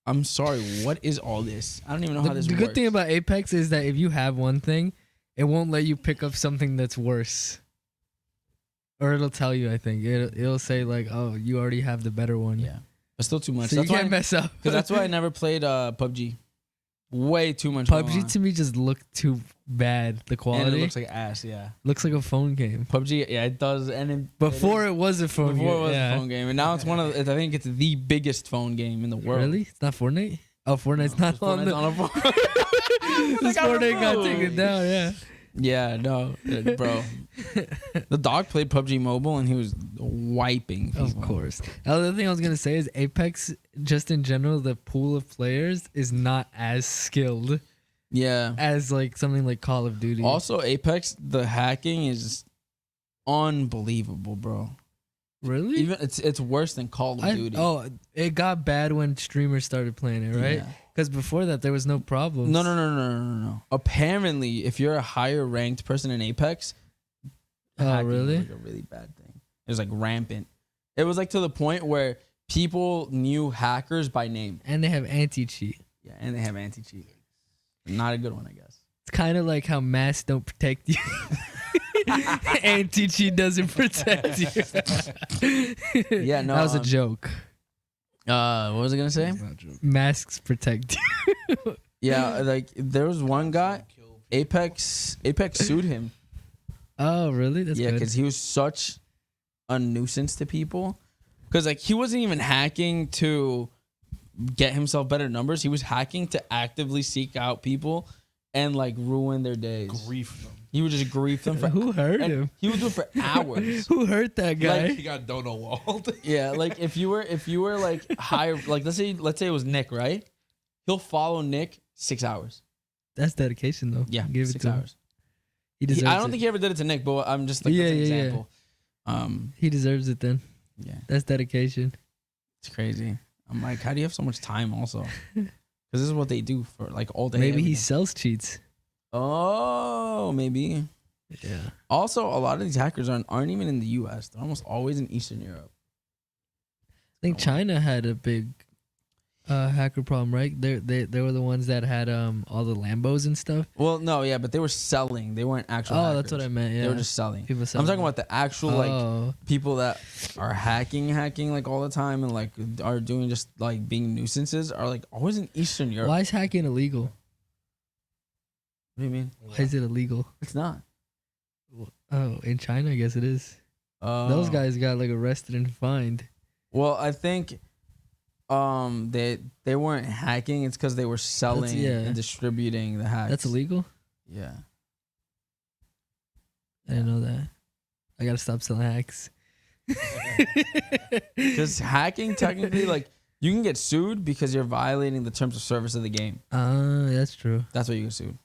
I'm sorry, what is all this? I don't even know how this The works. good thing about Apex is that if you have one thing, it won't let you pick up something that's worse. Or it'll tell you, I think. It'll say like, oh, you already have the better one. Yeah, but still too much. So you can't mess up. Because that's why I never played PUBG. Way too much. going PUBG on. to me just looked too bad. The And quality it looks like ass. Yeah, looks like a phone game. PUBG. Yeah, it does. And Before it was a phone game. before it was yeah. a phone game, and now it's one of. I think it's the biggest phone game in the world. Really? It's not Fortnite? Oh, Fortnite's not on Fortnite's the. on a phone. This Fortnite got taken down. Yeah. Yeah, no, bro. The dog played PUBG Mobile and he was wiping people. Of course. The other thing I was gonna say is Apex, just in general, the pool of players is not as skilled Yeah. as like something like Call of Duty. Also, Apex, the hacking is unbelievable, bro. Really? Even it's worse than Call of Duty. It got bad when streamers started playing it, right? Yeah. Because before that, there was no problems. No. Apparently, if you're a higher ranked person in Apex, Oh, hacking was, really? like a really bad thing. It was like rampant. It was like to the point where people knew hackers by name. And they have anti-cheat. Yeah, and they have anti-cheat. Not a good one, I guess. It's kind of like how masks don't protect you. Anti-cheat doesn't protect you. Yeah, no, That was a joke. What was I gonna say? It's not true. Masks protect you. Yeah, like there was one guy, Apex sued him. Oh, really? That's Yeah, good. because he was such a nuisance to people. Because like he wasn't even hacking to get himself better numbers. He was hacking to actively seek out people and like ruin their days. Grief them. He would just grief them for. Who hurt and him? He would do it for hours. Who hurt that guy? He got dono walled. Yeah, like if you were like higher, like let's say it was Nick, right? He'll follow Nick 6 hours. That's dedication, though. Yeah, Give it 6 to him. hours. He deserves I don't it. think he ever did it to Nick, but I'm just like Yeah, that's an yeah, yeah. example. He deserves it then. Yeah, That's dedication. it's crazy. I'm like, how do you have so much time also? Because this is what they do for like all day. Maybe every he day. sells cheats. Oh, maybe. Yeah. Also, a lot of these hackers aren't even in the U.S. They're almost always in Eastern Europe. I think China had a big hacker problem, right? They were the ones that had all the Lambos and stuff. Well, no, yeah, but they were selling. They weren't actual Oh, hackers. that's what I meant. Yeah, They were just selling. people I'm selling. talking about the actual like people that are hacking like all the time and like are doing just like being nuisances are like always in Eastern Europe. Why is hacking illegal? What do you mean? Why is it illegal? It's not. Oh, in China, I guess it is. Those guys got like arrested and fined. Well, I think they weren't hacking. It's because they were selling and distributing the hacks. That's illegal? Yeah. I didn't know that. I gotta stop selling hacks. Because hacking technically, like, you can get sued because you're violating the terms of service of the game. That's true. That's what you get sued.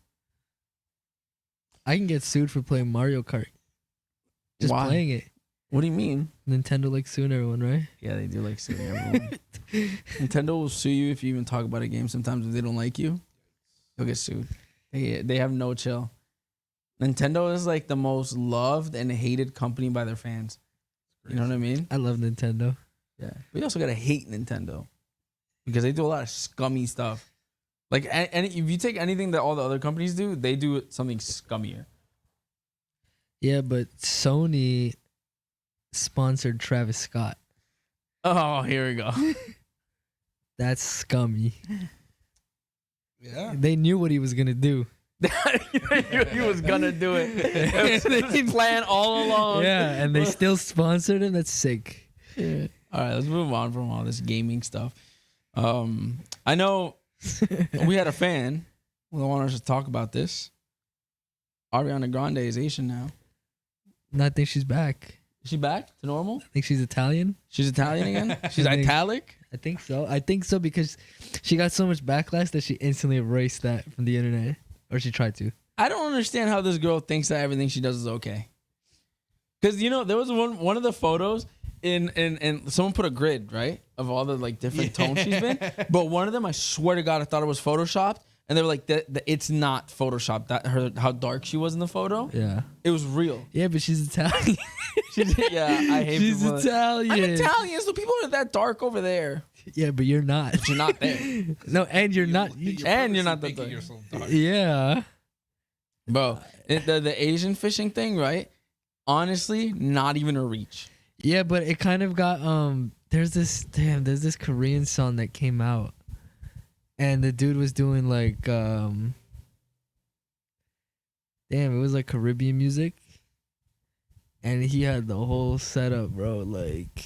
I can get sued for playing Mario Kart. Just Why? playing it. What do you mean? Nintendo likes suing everyone, right? Yeah, they do like suing everyone. Nintendo will sue you if you even talk about a game. Sometimes if they don't like you, you'll get sued. They have no chill. Nintendo is like the most loved and hated company by their fans. You know what I mean? I love Nintendo. Yeah. But you also gotta hate Nintendo because they do a lot of scummy stuff. Like, if you take anything that all the other companies do, they do something scummier. Yeah, but Sony sponsored Travis Scott. Oh, here we go. That's scummy. Yeah. They knew what he was gonna do. He was gonna do it. It was his plan all along. Yeah, and they still sponsored him. That's sick. Yeah. All right, let's move on from all this gaming stuff. I know we had a fan who wanted us to talk about this. Ariana Grande is Asian now. And I think she's back. Is she back to normal? I think she's Italian. She's Italian again? She's I think- italic? I think so. I think so because she got so much backlash that she instantly erased that from the internet. Or she tried to. I don't understand how this girl thinks that everything she does is okay. Because, you know, there was one of the photos in someone put a grid, right? Of all the, like, different tones she's been. But one of them, I swear to God, I thought it was Photoshopped. And they were like, it's not Photoshopped. How dark she was in the photo. Yeah. It was real. Yeah, but she's Italian. I hate She's people. Italian. I'm Italian, so people aren't that dark over there. Yeah, but you're not. But you're not there. No, and you're not. And you're not that making dark. yourself dark. Yeah. Bro, the Asian fishing thing, right? Honestly, not even a reach. Yeah, but it kind of got there's this Korean song that came out. And the dude was doing like it was like Caribbean music. And he had the whole setup, bro, like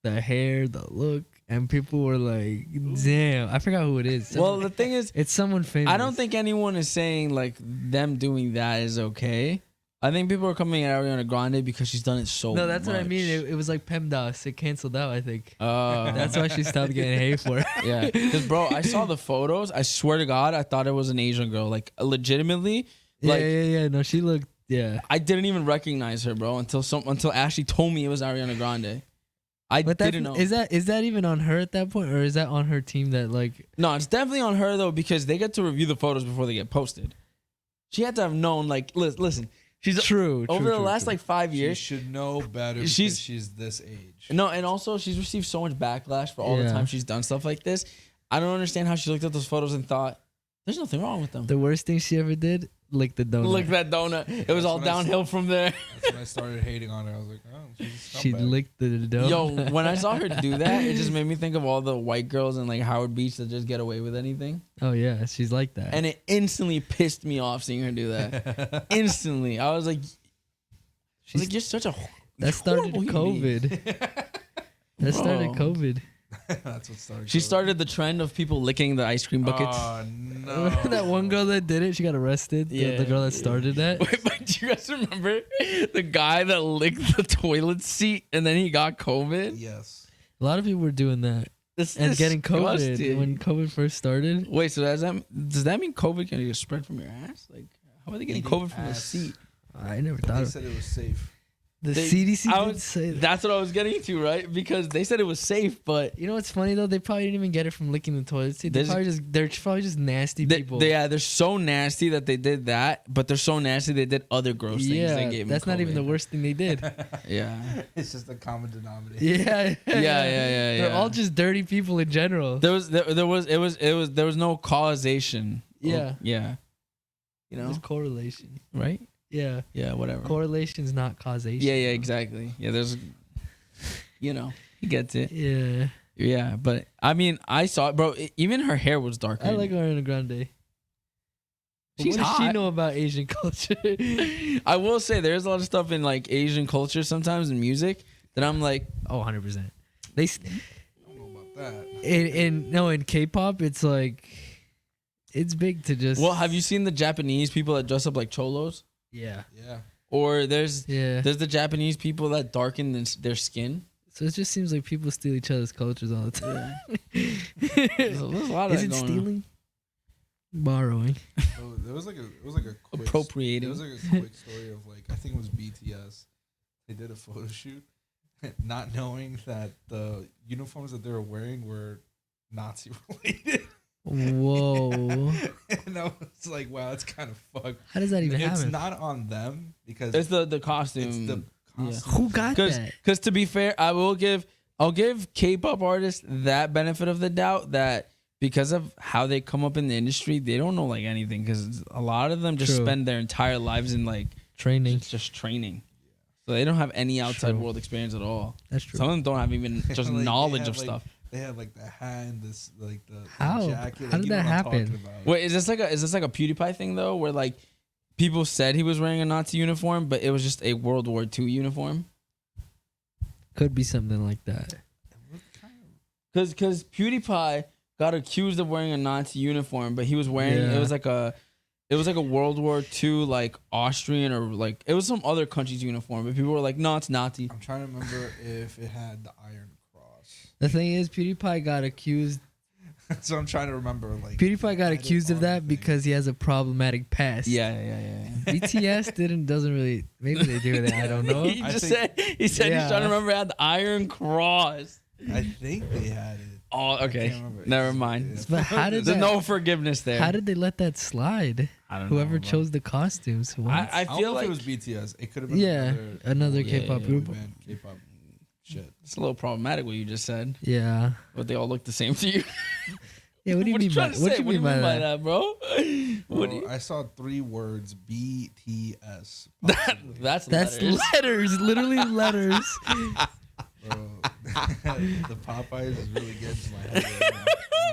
the hair, the look, and people were like, damn, I forgot who it is. Well, the thing is, It's someone famous. I don't think anyone is saying like them doing that is okay. I think people are coming at Ariana Grande because she's done it so much. No, that's what I mean. It was like PEMDAS. It canceled out, I think. Oh. That's why she stopped getting hate for it. Yeah. Because, bro, I saw the photos. I swear to God, I thought it was an Asian girl. Like, legitimately. Like, Yeah. No, she looked, yeah. I didn't even recognize her, bro, until Ashley told me it was Ariana Grande. I But didn't know. Is that even on her at that point? Or is that on her team that, like... No, it's definitely on her, though, because they get to review the photos before they get posted. She had to have known, like, listen. She's True. over the last like 5 She years. should know better because she's this age. No, and also she's received so much backlash for all the time she's done stuff like this. I don't understand how she looked at those photos and thought, "There's nothing wrong with them." The worst thing she ever did, lick the donut. Lick that donut. It was all downhill from there. That's when I started hating on her. I was like, oh, she's a She scumbag. licked the donut. Yo, when I saw her do that, it just made me think of all the white girls in like Howard Beach that just get away with anything. Oh, yeah. She's like that. And it instantly pissed me off seeing her do that. Instantly. I was like, you're such a that started horrible human being. COVID. That started Bro. COVID. That's what started. She COVID. started the trend of people licking the ice cream buckets. Oh no! That one girl that did it, she got arrested. Yeah. The girl that started that. Wait, but do you guys remember the guy that licked the toilet seat and then he got COVID? Yes. A lot of people were doing that. This And getting COVID disgusting. when COVID first started. Wait, so does that mean COVID can just spread from your ass? Like, how are they getting COVID from the ass. seat? I never They thought of said it was safe. The They- CDC I did was- say that. That's what I was getting to, right? Because they said it was safe, but You know what's funny though? They probably didn't even get it from licking the toilet seat. They're They're probably just nasty people. they're so nasty that they did that, but they're so nasty they did other gross things. yeah, That gave them that's not even the COVID. worst thing they did. Yeah. It's just a common denominator. yeah, Yeah. They're all just dirty people in general. There was no causation. Yeah. Yeah. You know, There's correlation. right? Yeah, Yeah, whatever. correlation's not causation. Yeah, exactly. Yeah, there's, he gets it. Yeah, Yeah, but I mean, I saw it, bro. Even her hair was darker. I like Ariana Grande. But She's what does she hot. know about Asian culture? I will say there's a lot of stuff in like Asian culture sometimes in music that I'm like, Oh, 100%. They I don't know about that. in K-pop, it's like it's big to just. well, have you seen the Japanese people that dress up like cholos? Yeah, Yeah. Or there's yeah. the Japanese people that darken their skin. So it just seems like people steal each other's cultures all the time. There's a lot of Is that it going on. stealing? Borrowing. So there was like a quick Appropriating. There was like a quick story of like I think it was BTS. They did a photo shoot, not knowing that the uniforms that they were wearing were Nazi related. Whoa. And I was like, wow, that's kind of fucked. How does that even It's happen? not on them because It's the costume. it's the yeah. costume. Who got that? Because to be fair, I'll give K-pop artists that benefit of the doubt that because of how they come up in the industry, they don't know like anything. Because a lot of them just True. spend their entire lives in like Training. just training, so they don't have any outside True. world experience at all. That's true. Some of them don't have even just Like, they knowledge had, of like, stuff. They had like the hat and this like the How? jacket. How like, did you know that what I'm happen? talking about. Wait, is this like a PewDiePie thing though, where like people said he was wearing a Nazi uniform, but it was just a World War II uniform? Could be something like that. Because PewDiePie got accused of wearing a Nazi uniform, but he was wearing Yeah. it was like a World War II like Austrian or like it was some other country's uniform, but people were like, no, it's Nazi. I'm trying to remember if it had the Iron Cross. The thing is, PewDiePie got accused. So I'm trying to remember like PewDiePie got had it accused of on the that thing. because he has a problematic past. Yeah. BTS doesn't really. Maybe they do that. I don't know. he I just think- said he's trying Yeah. to remember it had the Iron Cross. I think they had it. Oh, okay. can't remember. Never mind. It's- But how did There's that- no forgiveness there. How did they let that slide? I don't Whoever know, bro. chose the costumes. What? I I don't feel know like if it was BTS. It could have been Yeah, another Yeah, K-pop yeah, group. band, K-pop shit. it's a little problematic what you just said, Yeah. but they all look the same to you. Yeah. What do you mean by trying to What say? do you mean by that? bro? What do Bro, you, I saw 3 words BTS. that, possibly. that's That's letters. letters. Literally letters. Bro, the Popeyes is really getting to my head right now.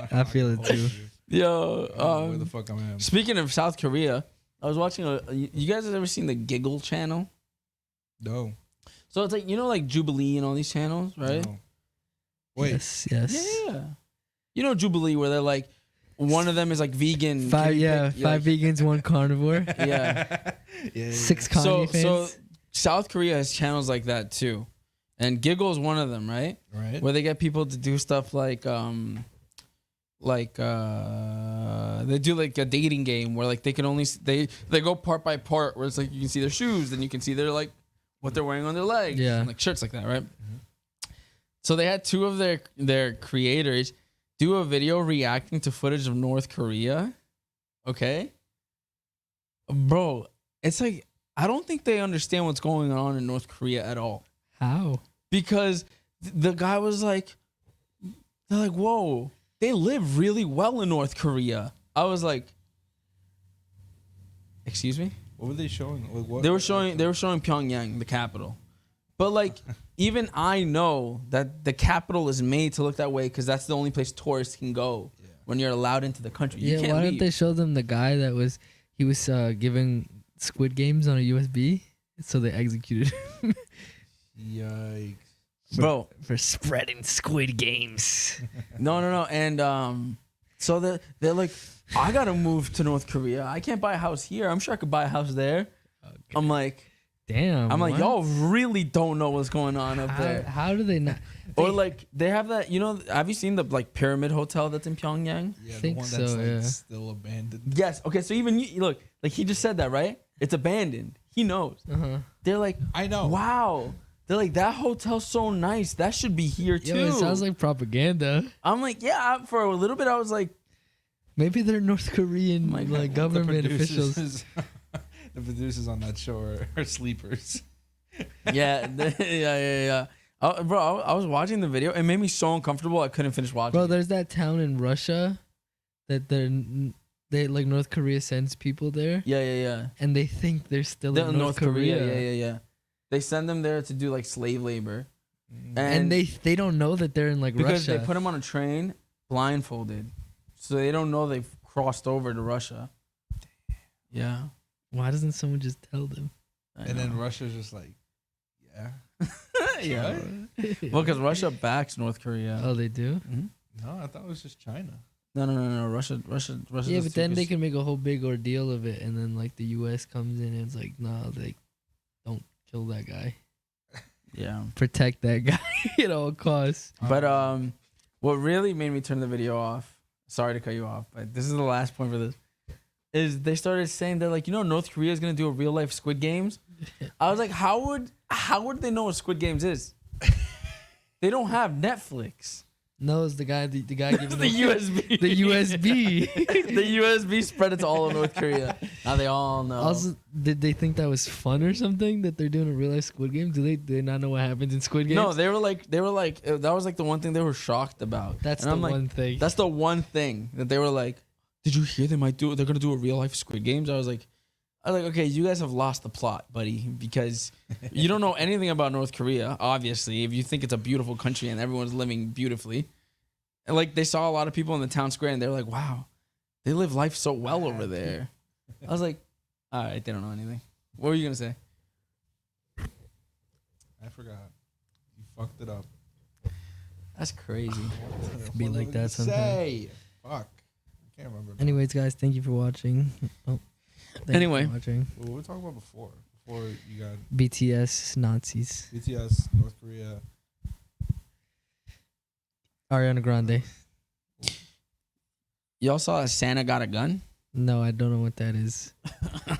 I'm I not feel gonna it hold too. you. Yo, I don't know where the fuck I am. speaking of South Korea, I was watching you guys have ever seen the Giggle channel? No. So it's like like Jubilee and all these channels, right? No. Wait. Yes. Yes. Yeah. You know Jubilee where they're like one of them is like vegan. Five. guinea Yeah. pig, Five vegans, one carnivore. Yeah. Yeah. 6 So Kanye fans. South Korea has channels like that too. And Giggle is one of them, right? Right. Where they get people to do stuff like they do like a dating game where like they can only they go part by part where it's like you can see their shoes, then you can see their like what they're wearing on their legs, Yeah. and, like shirts like that, right? So they had 2 of their creators do a video reacting to footage of North Korea. Okay, bro, it's like I don't think they understand what's going on in North Korea at all. How? Because the guy was like, they're like, whoa, they live really well in North Korea. I was like, excuse me? What were they showing? Like, what? They were showing Pyongyang, the capital. But like, even I know that the capital is made to look that way because that's the only place tourists can go when you're allowed into the country. You Yeah. can't Why leave. don't they show them the guy that was giving Squid Games on a USB? So they executed him Yikes. Bro, for spreading Squid Games. no. And so they're like, I gotta move to North Korea. I can't buy a house here. I'm sure I could buy a house there. I'm like, Damn. I'm like, what? y'all really don't know what's going on up there. How do they not? Or like they have that, have you seen the like pyramid hotel that's in Pyongyang? Yeah, Think the one that's so, like yeah. still abandoned. Yes. Okay. So even you look, like he just said that, right? It's abandoned. He knows. They're like, I know. wow. They're like, that hotel's so nice. That should be here too. Yo, it sounds like propaganda. I'm like, yeah. For a little bit, I was like, maybe they're North Korean like government officials. The producers on that show are sleepers. yeah. Bro, I was watching the video. It made me so uncomfortable. I couldn't finish watching. Bro, there's that town in Russia that they like North Korea sends people there. Yeah. And they think they're still in North Korea. Yeah. They send them there to do like slave labor, and they don't know that they're in like because Russia. they put them on a train blindfolded, so they don't know they've crossed over to Russia. Yeah. Why doesn't someone just tell them? And then Russia's just like, yeah. Yeah. Well, because Russia backs North Korea. Oh, they do? Mm-hmm. No, I thought it was just China. No. Russia. Yeah, but then they can make a whole big ordeal of it, and then like the U.S. comes in and it's like, nah, they don't kill that guy. Yeah. Protect that guy at all costs. But what really made me turn the video off, sorry to cut you off, but this is the last point for this, is they started saying they're like, North Korea is gonna do a real life Squid Games. I was like, how would they know what Squid Games is? They don't have Netflix. No, it's the guy giving The USB. The USB. The USB spread it to all of North Korea. Now they all know. Also, did they think that was fun or something that they're doing a real life Squid Game? Do they not know what happens in Squid Games? No, they were like that was like the one thing they were shocked about. That's and the I'm like, one thing. That's the one thing that they were like, did you hear they're gonna do a real life Squid Games? I was like, okay, you guys have lost the plot, buddy, because you don't know anything about North Korea, obviously, if you think it's a beautiful country and everyone's living beautifully. And like they saw a lot of people in the town square and they were like, wow, they live life so well over there. I was like, all right, they don't know anything. What were you gonna say? I forgot. You fucked it up. That's crazy. Be like that sometimes. Say. Fuck. I can't remember. Anyways, guys, thank you for watching. Oh, thank you Anyway. for watching. What were we talking about before? Before you got BTS Nazis. BTS, North Korea. Ariana Grande. Y'all saw Santa got a gun? No, I don't know what that is.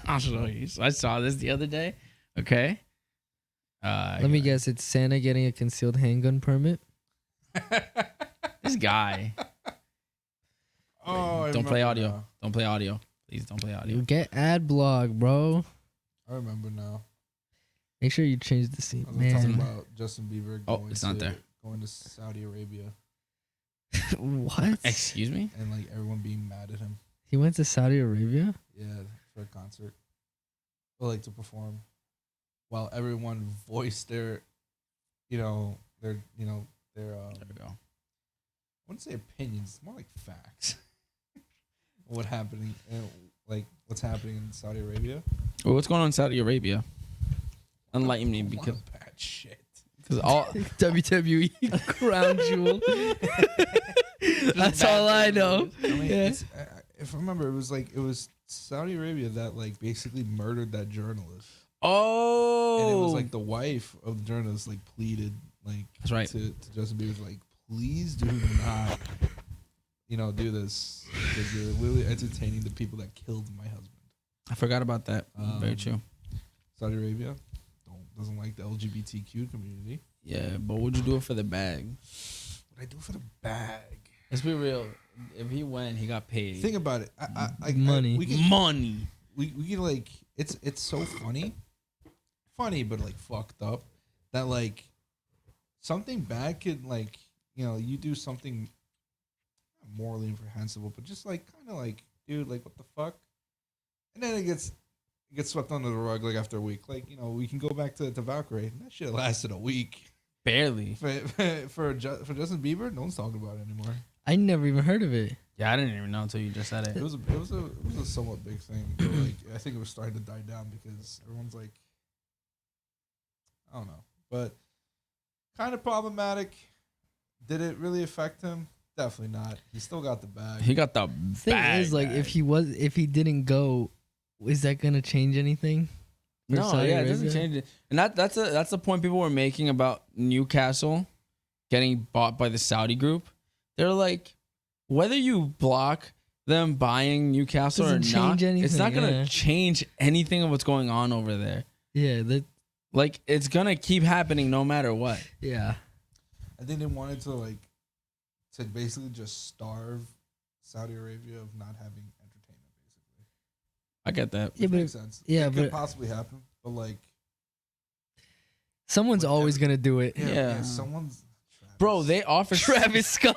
I'll show you. So I saw this the other day. Okay. Let me guess. It's Santa getting a concealed handgun permit. This guy. Oh, Don't play audio. Now. Don't play audio. Please don't play audio. Get ad blog, bro. I remember now. Make sure you change the scene, I was talking man. about Justin Bieber It's not there. going to Saudi Arabia What? Excuse me? and like everyone being mad at him. He went to Saudi Arabia? Yeah, for a concert. Or like to perform. While everyone voiced their there we go. I wouldn't say opinions, more like facts. What's happening in Saudi Arabia? Well, what's going on in Saudi Arabia? Enlighten me, A lot because of bad shit. all WWE crown jewel. That's all I know. I mean, Yeah. if I remember, it was Saudi Arabia that like basically murdered that journalist. Oh, And it was like the wife of the journalist like pleaded like That's right. to Justin Bieber like, please do not do this because you're literally entertaining the people that killed my husband. I forgot about that. Very true. Saudi Arabia doesn't like the LGBTQ community. Yeah, but would you do it for the bag? What I do for the bag? Let's be real. If he went, he got paid. Think about it. Money. We Money. can like it's so funny, but like fucked up that like something bad could like you do something not morally reprehensible, but just like kind of like dude like what the fuck, and then it gets swept under the rug like after a week. Like we can go back to Valkyrie. That shit lasted a week. Barely. For Justin Bieber, no one's talking about it anymore. I never even heard of it. Yeah, I didn't even know until you just said it. It was a somewhat big thing. But like I think it was starting to die down because everyone's like, I don't know, but kind of problematic. Did it really affect him? Definitely not. He still got the bag. He got the Thing bag. is, like, if he didn't go, is that gonna change anything? for No, Saudi yeah, it doesn't Arabia? change it. And that's the point people were making about Newcastle getting bought by the Saudi group. They're like, whether you block them buying Newcastle or Doesn't not, change it's not anything, gonna yeah. change anything of what's going on over there. Yeah, Like it's gonna keep happening no matter what. yeah. I think they wanted to basically just starve Saudi Arabia of not having entertainment, basically. I get that. Yeah, Which but makes sense. yeah, it could but- possibly happen, but like, Someone's With always every- gonna do it. Yeah. someone's. Bro, they offer Travis Scott.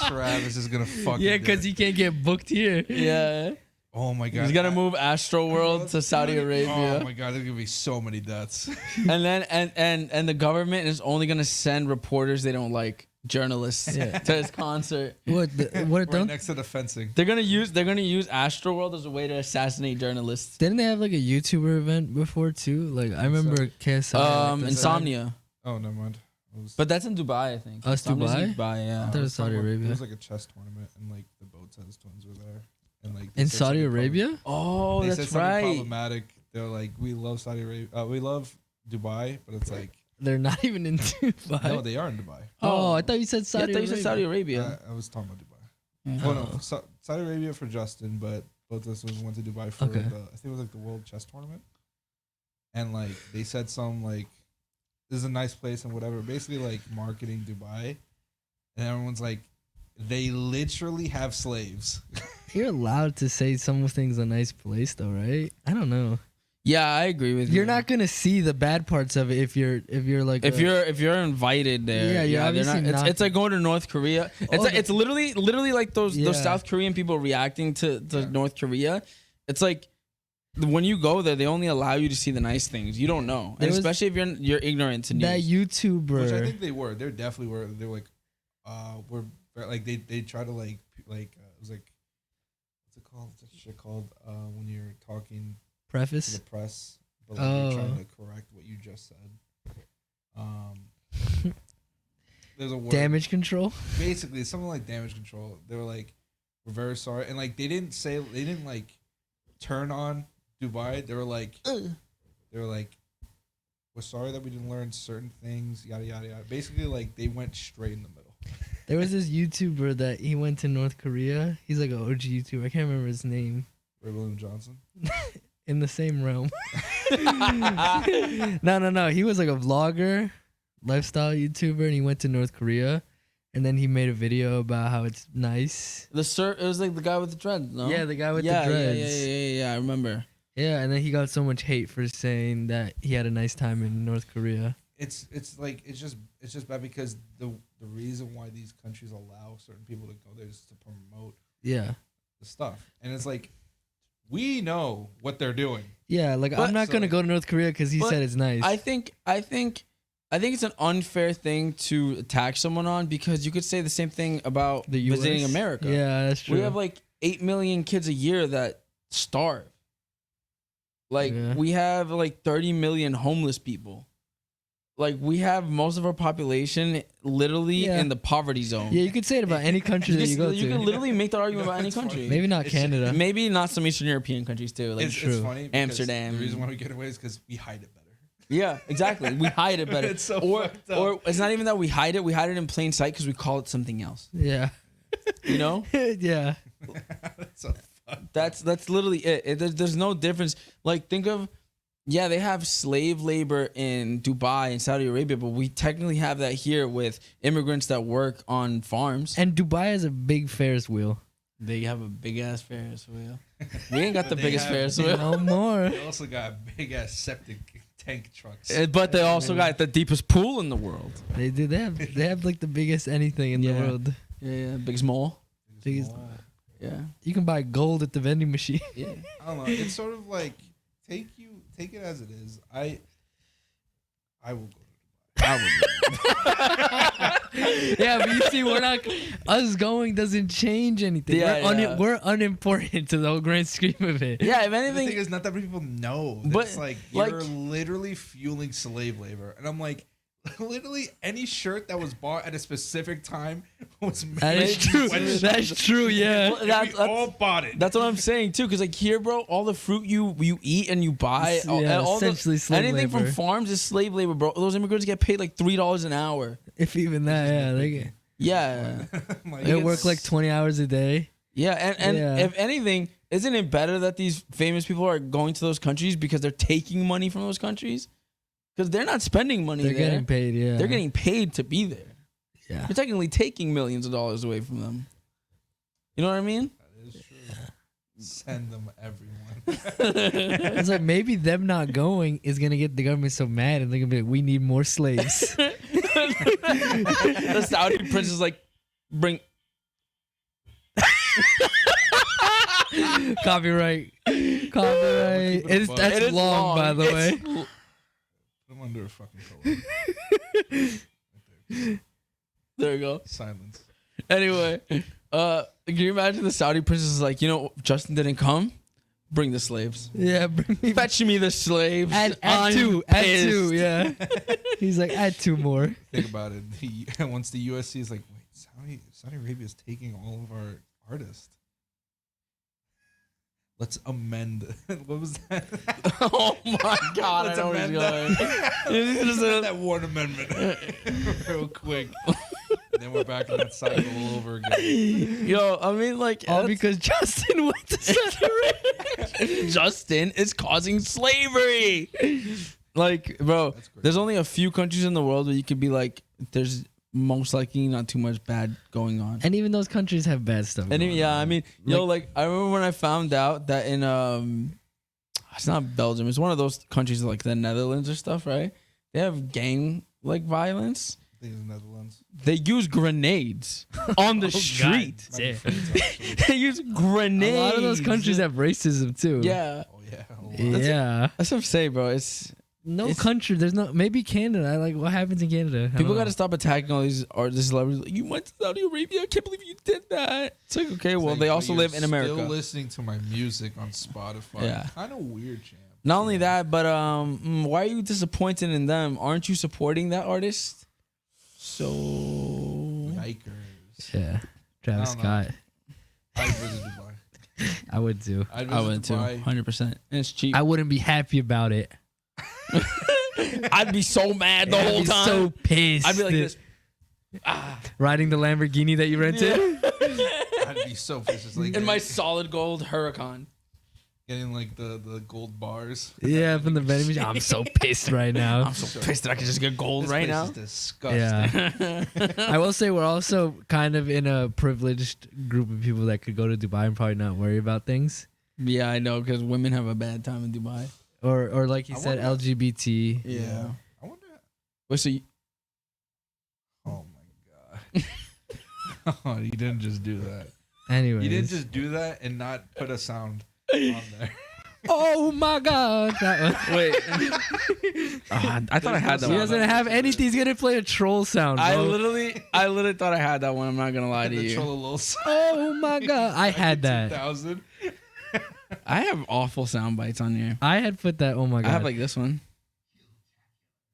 Travis is gonna fucking. Yeah, do because it. he can't get booked here. Yeah. Oh my god. He's gonna move Astro World to Saudi Oh Arabia. my god, there's gonna be so many deaths. And then and the government is only gonna send reporters they don't like, journalists, Yeah. to his concert. What? What? Right Don't? next to the fencing. They're gonna use Astro World as a way to assassinate journalists. Didn't they have like a YouTuber event before too? Like I remember KSI. like, the- Insomnia. Oh, never mind. It was, But that's in Dubai, I think. Oh, it's Insomnia's in Dubai? Dubai, yeah. thought it was Saudi Arabia. It was like a chess tournament, and like the Boatez twins were there, and like they in said Saudi something Arabia? Oh, They said that's something right. problematic. They're like, we love Saudi Arabia. We love Dubai, but it's like, They're not even in Dubai. no, they are in Dubai. Oh, I thought you said Yeah, I Saudi thought you said Arabia. Saudi Arabia. I was talking about Dubai. Yeah. Oh no, Saudi Arabia for Justin, but both of us went to Dubai for Okay. I think it was like the World Chess Tournament, and like they said some like, this is a nice place and whatever. Basically like marketing Dubai, and everyone's like, they literally have slaves. You're allowed to say something's a nice place though, right? I don't know. Yeah, I agree with you. You're not gonna see the bad parts of it if you're like If you're invited there, Yeah, you're they're obviously It's, not- it's like going to North Korea. It's like, it's literally like those Yeah. South Korean people reacting to Yeah. North Korea. It's like when you go there, they only allow you to see the nice things. You don't know, There and was- especially if you're ignorant to news. that YouTuber. Which I think they were. They definitely were. They were like, we're like they try to like it was like, what's it called? What's that shit called? When you're talking to preface. the press, but like you're trying Oh. to correct what you just said. There's a word. Damage control. Basically, it's something like damage control. They were like, we're very sorry, and like they didn't like turn on Dubai. They were like, we're sorry that we didn't learn certain things. Yada yada yada. Basically, like they went straight in the middle. There was this YouTuber that he went to North Korea. He's like an OG YouTuber. I can't remember his name. Ray William Johnson. In the same realm. No. He was like a vlogger, lifestyle YouTuber, and he went to North Korea. And then he made a video about how it's nice. it was like the guy with the dreads, no? Yeah, the guy with yeah, the dreads. Yeah, I remember. Yeah, and then he got so much hate for saying that he had a nice time in North Korea. It's like it's just bad because the reason why these countries allow certain people to go there is to promote Yeah. the stuff, and it's like we know what they're doing. Yeah, like But- I'm not gonna So- go to North Korea because he But said it's nice. I think it's an unfair thing to attack someone on because you could say the same thing about the US? visiting America. Yeah, that's true. We have like 8 million kids a year that starve. Like Yeah. we have like 30 million homeless people. Like we have most of our population literally Yeah. in the poverty zone. Yeah, you could say it about any country that you go you to. can literally make that argument about any That's funny. country. Maybe not It's just- Canada. Maybe not some Eastern European countries too. Like It's true. funny. Because Amsterdam. The reason why we get away is because we hide it better. yeah, exactly. We hide it better. It's so or fucked up. or it's not even that we hide it. We hide it in plain sight because we call it something else. Yeah. You know? Yeah. So fucked. That's literally it. There's no difference. Like think of, yeah, they have slave labor in Dubai and Saudi Arabia, but we technically have that here with immigrants that work on farms. And Dubai has a big Ferris wheel. They have a big ass Ferris wheel. We ain't got But the they biggest have- Ferris wheel. No more. They also got big ass septic tank trucks. But they also got the deepest pool in the world. They do. They have like the biggest anything in the Yeah. world. Yeah, biggest mole. Biggest- Yeah. You can buy gold at the vending machine. Yeah. I don't know. It's sort of like take it as it is. I will go. Yeah, but you see, we're not. Us going doesn't change anything. Yeah, yeah. We're unimportant to the whole grand scheme of it. Yeah, if The anything, thing is, not that many people know. That But, it's like like- you're literally fueling slave labor, and I'm like, literally any shirt that was bought at a specific time was made. That is true. when- That's true. Yeah. Well, and we all bought it. that's what I'm saying too. Cause like here, bro, all the fruit you eat and you buy, Yeah, all essentially slave anything labor. from farms is slave labor, bro. Those immigrants get paid like $3 an hour. If even that, yeah. Yeah, I'm like, They work like 20 hours a day. Yeah, and Yeah. if anything, isn't it better that these famous people are going to those countries because they're taking money from those countries? Because they're not spending money They're there. getting paid. Yeah, They're getting paid to be there. Yeah, You're technically taking millions of dollars away from them. You know what I mean? That is true. Send them everyone. it's like maybe them not going is gonna get the government so mad, and they're gonna be like, "We need more slaves." The Saudi prince is like, bring. Copyright. It That's It is long, by the way. Put them under a fucking pillow. There you go. Silence. Anyway, can you imagine the Saudi prince is like, Justin didn't come? Bring the slaves. Yeah, bring me Fetch me the slaves. Add I'm two. pissed. Yeah. He's like, add 2 more. Think about it. Once the USC is like, wait, Saudi Arabia is taking all of our artists. Let's amend. What was that? Oh my God! Let's I know where amend he's going. Just that one amendment, real quick. And then we're back in that cycle all over again. Yo, I mean, like, All because Justin went to Saudi Arabia. Justin is causing slavery. Like, bro, That's crazy. there's only a few countries in the world where you could be like, there's most likely not too much bad going on. And even those countries have bad stuff. And going on. I mean, like I remember when I found out that in it's not Belgium, it's one of those countries like the Netherlands or stuff, right? They have gang like violence. I think it's the Netherlands. They use grenades on the street. Might be Yeah. France, actually. They use grenades. A lot of those countries have racism too. Yeah, Oh yeah. a lot. Yeah. that's what I'm saying, bro. It's Country. There's no. Maybe Canada. Like, what happens in Canada? I people don't got to know. stop attacking all these artists, celebrities. Like, you went to Saudi Arabia. I can't believe you did that. It's like, okay, well, Like, they but also you're live in America. Still listening to my music on Spotify. Yeah. Kind of weird, champ. Not only that, but why are you disappointed in them? Aren't you supporting that artist? So Yikers. Yeah. Travis I don't know. Scott. I'd visit Dubai. I would too. I'd visit I went to Dubai. 100%. And it's cheap. I wouldn't be happy about it. I'd be so mad the I'd whole be time. so pissed. I'd be like this. Riding the Lamborghini that you rented. I'd be so pissed. It's like In my solid gold Huracan. getting like the gold bars. Yeah, from the vending machine. I'm so pissed right now. I'm so pissed that I can just get gold This right place now. is disgusting. Yeah. I will say we're also kind of in a privileged group of people that could go to Dubai and probably not worry about things. Yeah, I know, because women have a bad time in Dubai. Or like you I said, wonder- LGBT. Yeah. I wonder. Wait, so Oh my god. Oh, you didn't just do that. Anyways. You didn't just do that and not put a sound on there. Oh my God. That one. wait. I thought I had that He one. doesn't have anything. He's gonna play a troll sound. Bro. I literally thought I had that one. I'm not gonna lie to The you. Chololo song. Oh my God. I had that. 2000. I have awful sound bites on here. I had put that. Oh my God. I have like this one.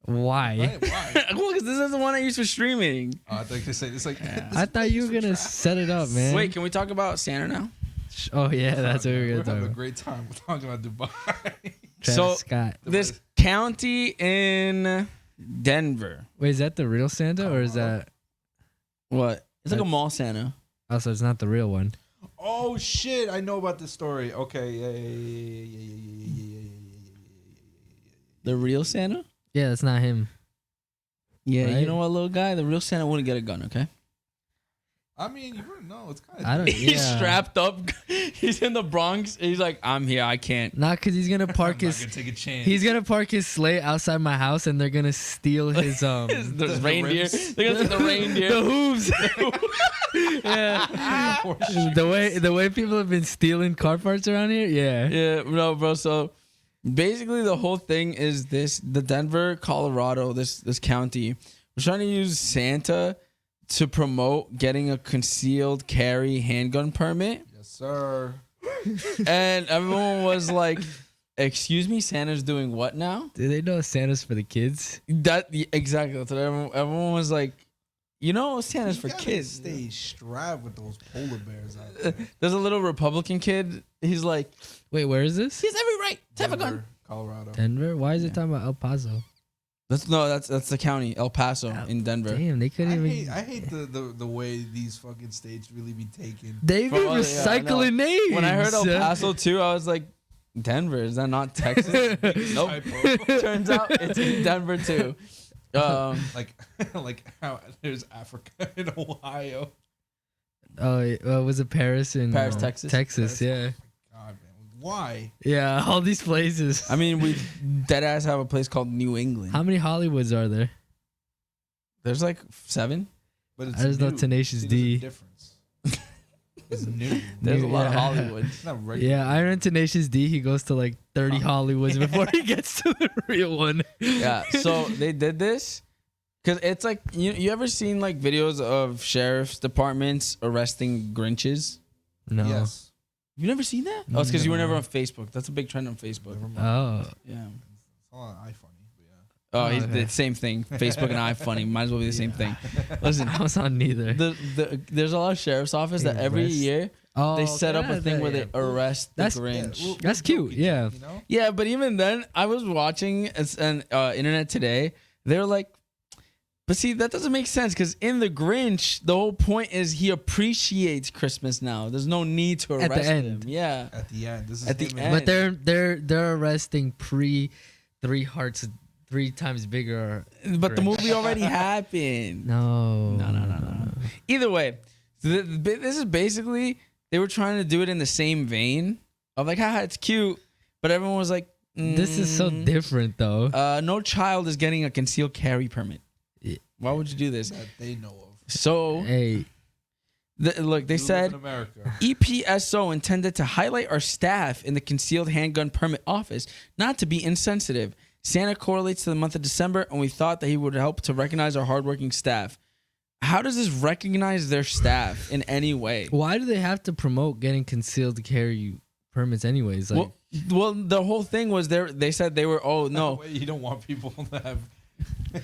Why? Why? Well, because this is the one I use for streaming. Oh, I think they say it's like. I thought you were gonna set it up, man. Wait, can we talk about Santa now? Oh yeah, that's what we were We're gonna talk having a about. great time. We're talking about Dubai. Travis So- Scott. This county in Denver. Wait, is that the real Santa or is Colorado? that? What? It's like a mall Santa. Also, it's not the real one. Oh shit! I know about this story. Okay, yeah. The real Santa? Yeah, that's not him. Yeah, Right? you know what, little guy? The real Santa wouldn't get a gun, okay? I mean, you wouldn't know. It's kind of. I don't. He's Yeah. strapped up. He's in the Bronx. He's like, I'm here. I can't. Not because he's gonna park I'm not his. gonna take a chance. He's gonna park his sleigh outside my house, and they're gonna steal his The the reindeer. rims. They're gonna take the reindeer. the hooves. yeah. The way people have been stealing car parts around here. Yeah. Yeah, no, bro. So basically, the whole thing is this: the Denver, Colorado, this county was trying to use Santa to promote getting a concealed carry handgun permit, Yes, sir. and everyone was like, "Excuse me, Santa's doing what now?" Do they know Santa's for the kids? Exactly. That's what everyone was like. You know, Santa's You for gotta kids. Stay strapped with those polar bears out there. There's a little Republican kid. He's like, Wait, where is this? "He's every right to have a gun." Denver, Colorado. Denver. Why is it Yeah. talking about El Paso? That's the county, El Paso in Denver. Damn, they couldn't even. I hate the way these fucking states really be taken. They be For- yeah, recycling names. When I heard El Paso too, I was like, Denver, is that not Texas? Nope. Typo. Turns out it's in Denver too. Like how there's Africa in Ohio. Oh, was it Paris and Paris, Texas? Texas, yeah. God, man, why? Yeah, all these places. I mean, we dead ass have a place called New England. How many Hollywoods are there? There's like 7. But it's There's no new. Tenacious See, there's a D. difference. It's new. There's a New- lot of yeah. Hollywood. It's not regular. Yeah, I run Tenacious D. He goes to like 30 Hollywoods before he gets to the real one. Yeah, so they did this because it's like you ever seen like videos of sheriff's departments arresting Grinches? No. Yes. You never seen that? Oh, it's because you were never on Facebook. That's a big trend on Facebook. Never mind. Oh. Yeah. It's all on iFunny, but yeah. Oh, Oh, he's okay. the same thing. Facebook and iFunny might as well be the same thing. Listen, I was on neither. there's a lot of sheriff's office that every Arrest. year Oh, they set up a yeah, thing where yeah. they arrest the That's- Grinch. we're That's cute, joking, yeah. You know? Yeah, but even then, I was watching an Internet Today. They're like, but see, that doesn't make sense because in the Grinch, the whole point is he appreciates Christmas now. There's no need to At arrest the end. him. Yeah. At the end. This is At the him end. and- But they're arresting pre 3 hearts 3 times bigger. But the Grinch. movie already happened. No. No. Either way, this is basically, they were trying to do it in the same vein of like, haha, it's cute. But everyone was like, This is so different though. no child is getting a concealed carry permit. Yeah. Why would you do this? that they know of. So, Hey, look, they You live said in America. EPSO intended to highlight our staff in the concealed handgun permit office, not to be insensitive. Santa correlates to the month of December, and we thought that he would help to recognize our hardworking staff. How does this recognize their staff in any way? why do they have to promote getting concealed carry permits anyways? Like, Well, the whole thing was they said they were, oh, no, Wait, you don't want people to have.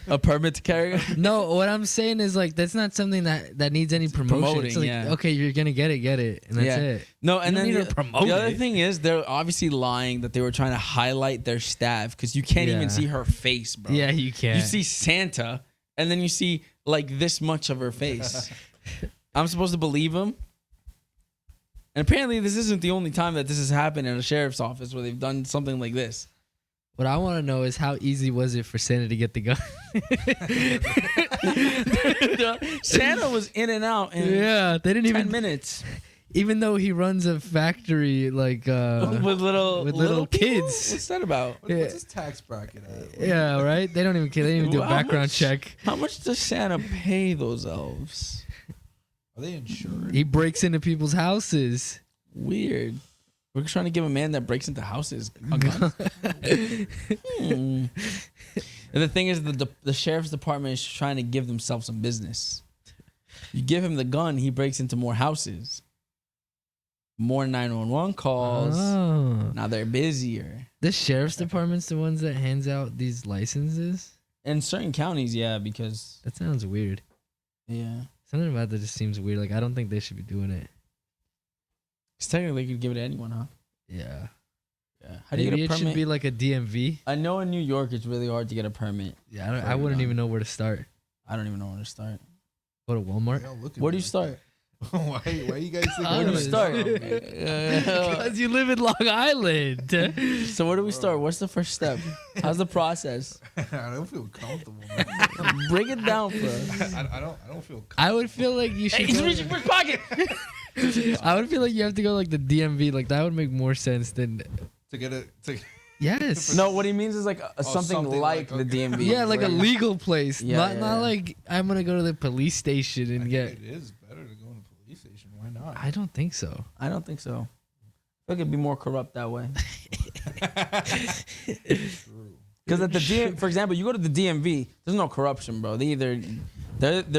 a permit to carry. no, what I'm saying is like that's not something that needs any promotion. promoting, It's like, yeah. okay, you're gonna get it, and that's Yeah. it. No, and You don't then need to promote the other it. thing is they're obviously lying that they were trying to highlight their staff because you can't Yeah. even see her face, bro. Yeah, you can. You see Santa, and then you see like this much of her face. I'm supposed to believe him. And apparently, this isn't the only time that this has happened in a sheriff's office where they've done something like this. What I want to know is how easy was it for Santa to get the gun? Santa was in and out in Yeah, they didn't 10 even. minutes Even though he runs a factory, like with little little people? kids. What's that about? What's his tax bracket at? yeah, right. They don't even care. They didn't even do a How background much- check. How much does Santa pay those elves? Are they insured? He breaks into people's houses. Weird. We're trying to give a man that breaks into houses a gun. And the thing is, the sheriff's department is trying to give themselves some business. You give him the gun, he breaks into more houses. More 911 calls. Oh, Now they're busier. the sheriff's department's the ones that hands out these licenses. In certain counties, yeah, because That sounds weird. yeah, Something about that just seems weird. Like I don't think they should be doing it. 'cause technically you could give it to anyone, huh? Yeah. Yeah. How do you Maybe get a it should permit? be like a DMV. I know in New York it's really hard to get a permit. Yeah, I For wouldn't gun. even know where to start. I don't even know where to start. Go to Walmart. Y'all look at Where me do you like start? that. Why you guys think? I Where do you don't start? know. Because you live in Long Island. So where do we start? What's the first step? How's the process? I don't feel comfortable. Man. Break it down for us. I don't feel. I would feel like you should. Hey, he's go- reaching for his pocket. I would feel like you have to go like the DMV. Like that would make more sense than. To get it. Yes. No, what he means is like something, something like like, the okay. DMV. Yeah, like a legal place. Yeah, not yeah, not yeah. like I'm gonna go to the police station and get. It is better to go in a police station. Why not? I don't think so. I don't think so. I think it'd be more corrupt that way. True. Because at the DM, for example, you go to the DMV, there's no corruption, bro. They're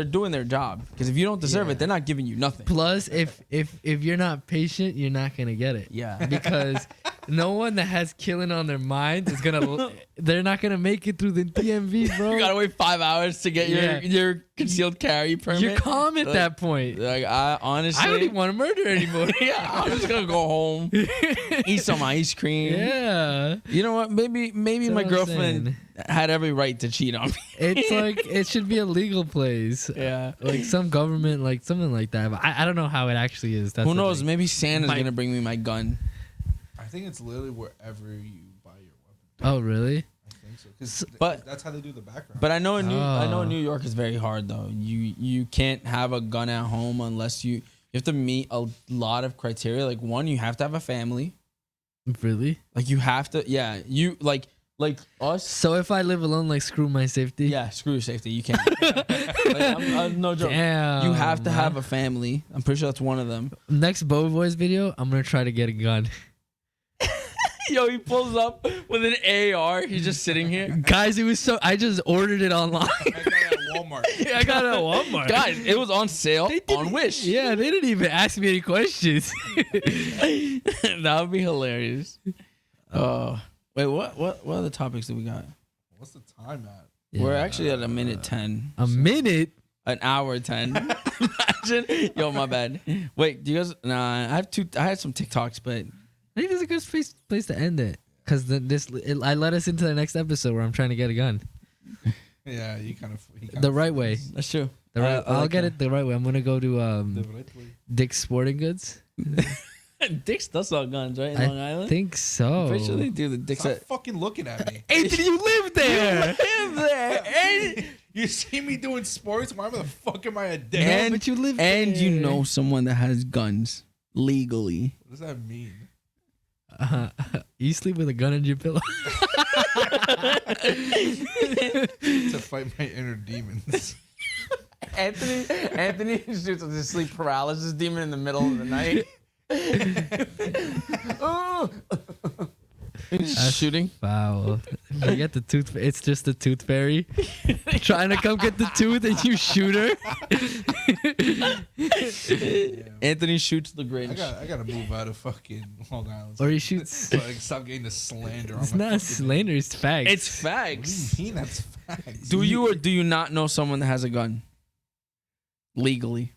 doing their job. Because if you don't deserve Yeah. it, they're not giving you nothing. Plus, if you're not patient, you're not gonna get it. Yeah. Because no one that has killing on their mind is gonna. They're not gonna make it through the DMV, bro. You gotta wait 5 hours to get Yeah. your concealed carry permit. You're calm at Like- that point. Like I honestly, I don't even want to murder anymore. yeah, I'm just gonna go home, eat some ice cream. Yeah. You know what? Maybe That's my what I'm girlfriend saying. had every right to cheat on me. It's like it should be a legal place. Yeah. Like some government, like something like that. But I don't know how it actually is. That's Who the knows? thing. Maybe Santa's My- gonna bring me my gun. I think it's literally wherever you buy your weapon. Oh really? I think so. 'Cause But- that's how they do the background. But I know in I know Oh. in New York is very hard though. You can't have a gun at home unless you have to meet a lot of criteria. Like one, you have to have a family. Really? Like you have to, yeah. You like us. So if I live alone, like screw my safety. Yeah, screw your safety. You can't. I'm no joke. Damn. You have to man. have a family. I'm pretty sure that's one of them. Next Boba Boys video, I'm gonna try to get a gun. Yo, he pulls up with an AR. He's just sitting here. Guys, it was so. I just ordered it online. I got it at Walmart. I got it at Walmart. Guys, it was on sale They didn't- on Wish. Yeah, they didn't even ask me any questions. That would be hilarious. Wait, what other topics do we got? What's the time at? We're actually at a minute 10. A minute. An hour 10. Imagine. Yo, my bad. Wait, do you guys? Nah, I had some TikToks, but I think this is a good place to end it. Cause I led us into the next episode where I'm trying to get a gun Yeah, you kind of. the right way. that's true. The right, I I'll like get that. it the right way. I'm gonna go to Dick's Sporting Goods. Dick's does sell guns, right? In Long I Island. think so. Pretty sure they do. The Dick's. Stop fucking looking at me. Anthony, you live there. and You see me doing sports? Why the fuck am I a dick? Yeah, but you live and you there. know someone that has guns legally. What does that mean? You sleep with a gun in your pillow. To fight my inner demons. Anthony shoots the sleep paralysis demon in the middle of the night. Oh. That's Shooting. foul. Forget the tooth. It's just the tooth fairy trying to come get the tooth, and you shoot her. Anthony shoots the Grinch. I gotta move out of fucking Long Island. Or he shoots. So I can stop getting the slander. It's on my not fucking slander. It's facts. It's What facts. do you mean that's facts? Do you or do you not know someone that has a gun? Legally.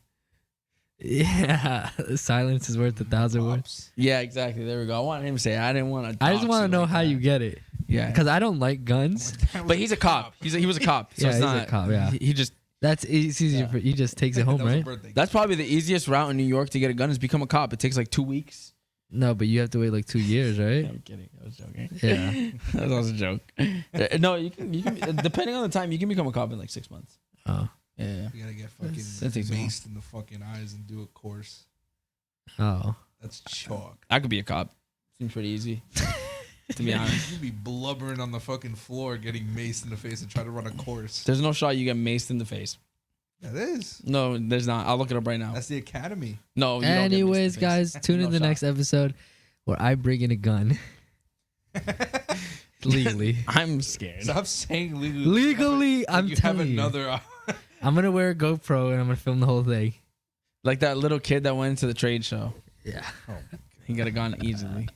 Yeah. Silence is worth 1,000 words. Pops. Yeah, exactly. There we go. I wanted him to say it. I didn't want to. I just want to know how you get it. Yeah. Because I don't like guns. But he's a cop. He was a cop. So Yeah, it's he's not, a cop, yeah. He just. It's easier for he just takes it home, That was a right? birthday That's probably the easiest route in New York to get a gun is become a cop. It takes like 2 weeks. No, but you have to wait like 2 years, right? I'm kidding. I was joking. Yeah. That was a joke. No, you can depending on the time, you can become a cop in like 6 months. Oh. Yeah. You gotta get fucking That takes a while. maced in the fucking eyes and do a course. Oh. That's chalk. I could be a cop. Seems pretty easy. To be honest. You'd be blubbering on the fucking floor, getting maced in the face and try to run a course. There's no shot you get maced in the face. That is. No, there's not. I'll look it up right now. That's the academy. No, you don't get maced in the Anyways, face. guys, tune in No the shot. next episode where I bring in a gun legally. I'm scared. Stop saying legally. Legally, Like I'm you have telling you. another. I'm gonna wear a GoPro and I'm gonna film the whole thing. Like that little kid that went to the trade show. Yeah. Oh, He got a gun easily.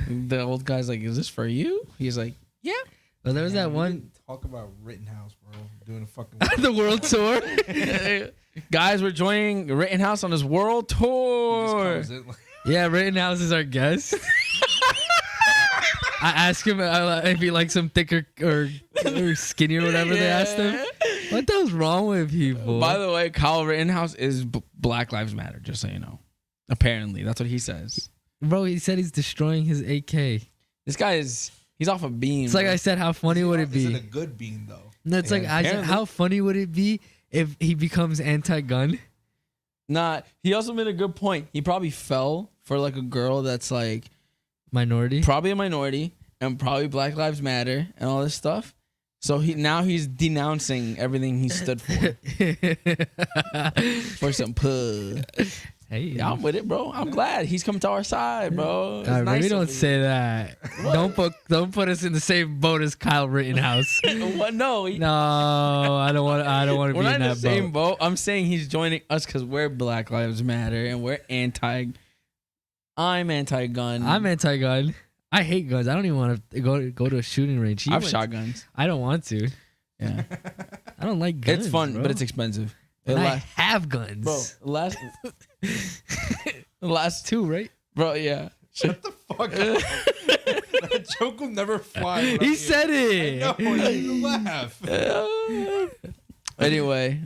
The old guy's like, "Is this for you?" He's like, "Yeah." Well, there was man, that we one, didn't talk about Rittenhouse, bro. Doing a fucking. the world tour. Guys, we're joining Rittenhouse on his world He just tour. comes in like, Yeah, Rittenhouse is our guest. I asked him if he likes some thicker or skinny or whatever they asked him. What the hell's wrong with people? By the way, Kyle Rittenhouse is Black Lives Matter, just so you know. Apparently, that's what he says. Bro, he said he's destroying his AK. This guy he's off a beam. It's like bro. I said, how funny would it Is be? it a good bean though? No, it's Yeah, like I said, apparently. how funny would it be if he becomes anti-gun? Nah, he also made a good point. He probably fell for like a girl that's like Minority. probably a minority and probably Black Lives Matter and all this stuff. So he's denouncing everything he stood for. For some pub. Hey, Yeah, I'm with it, bro. I'm glad he's come to our side, bro. It's maybe nice don't of you. say that. Don't put us in the same boat as Kyle Rittenhouse. What? No, No, I don't want to we're be not in in the that same boat. boat. I'm saying he's joining us because we're Black Lives Matter and we're anti. I'm anti-gun. I'm anti-gun. I hate guns. I don't even want to go to a shooting range. I've shotguns. I don't want to. Yeah, I don't like guns. it's fun, bro. but it's expensive. And I have guns. Bro, last two, right? bro, yeah. Shut the fuck up. That joke will never fly. when I'm He here. said it. I know. I need to laugh. Anyway,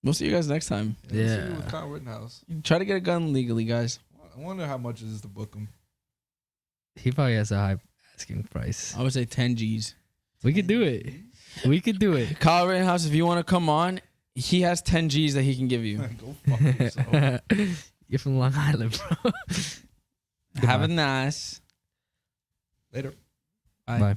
we'll see you guys next time. Yeah. With Kyle Rittenhouse. Try to get a gun legally, guys. I wonder how much it is to book him. He probably has a high asking price. I would say 10 G's. We could do it. We could do it. Kyle Rittenhouse, if you want to come on, he has 10 G's that he can give you. Go fuck yourself. You're from Long Island, bro. Have a nice. Later. Bye. Bye.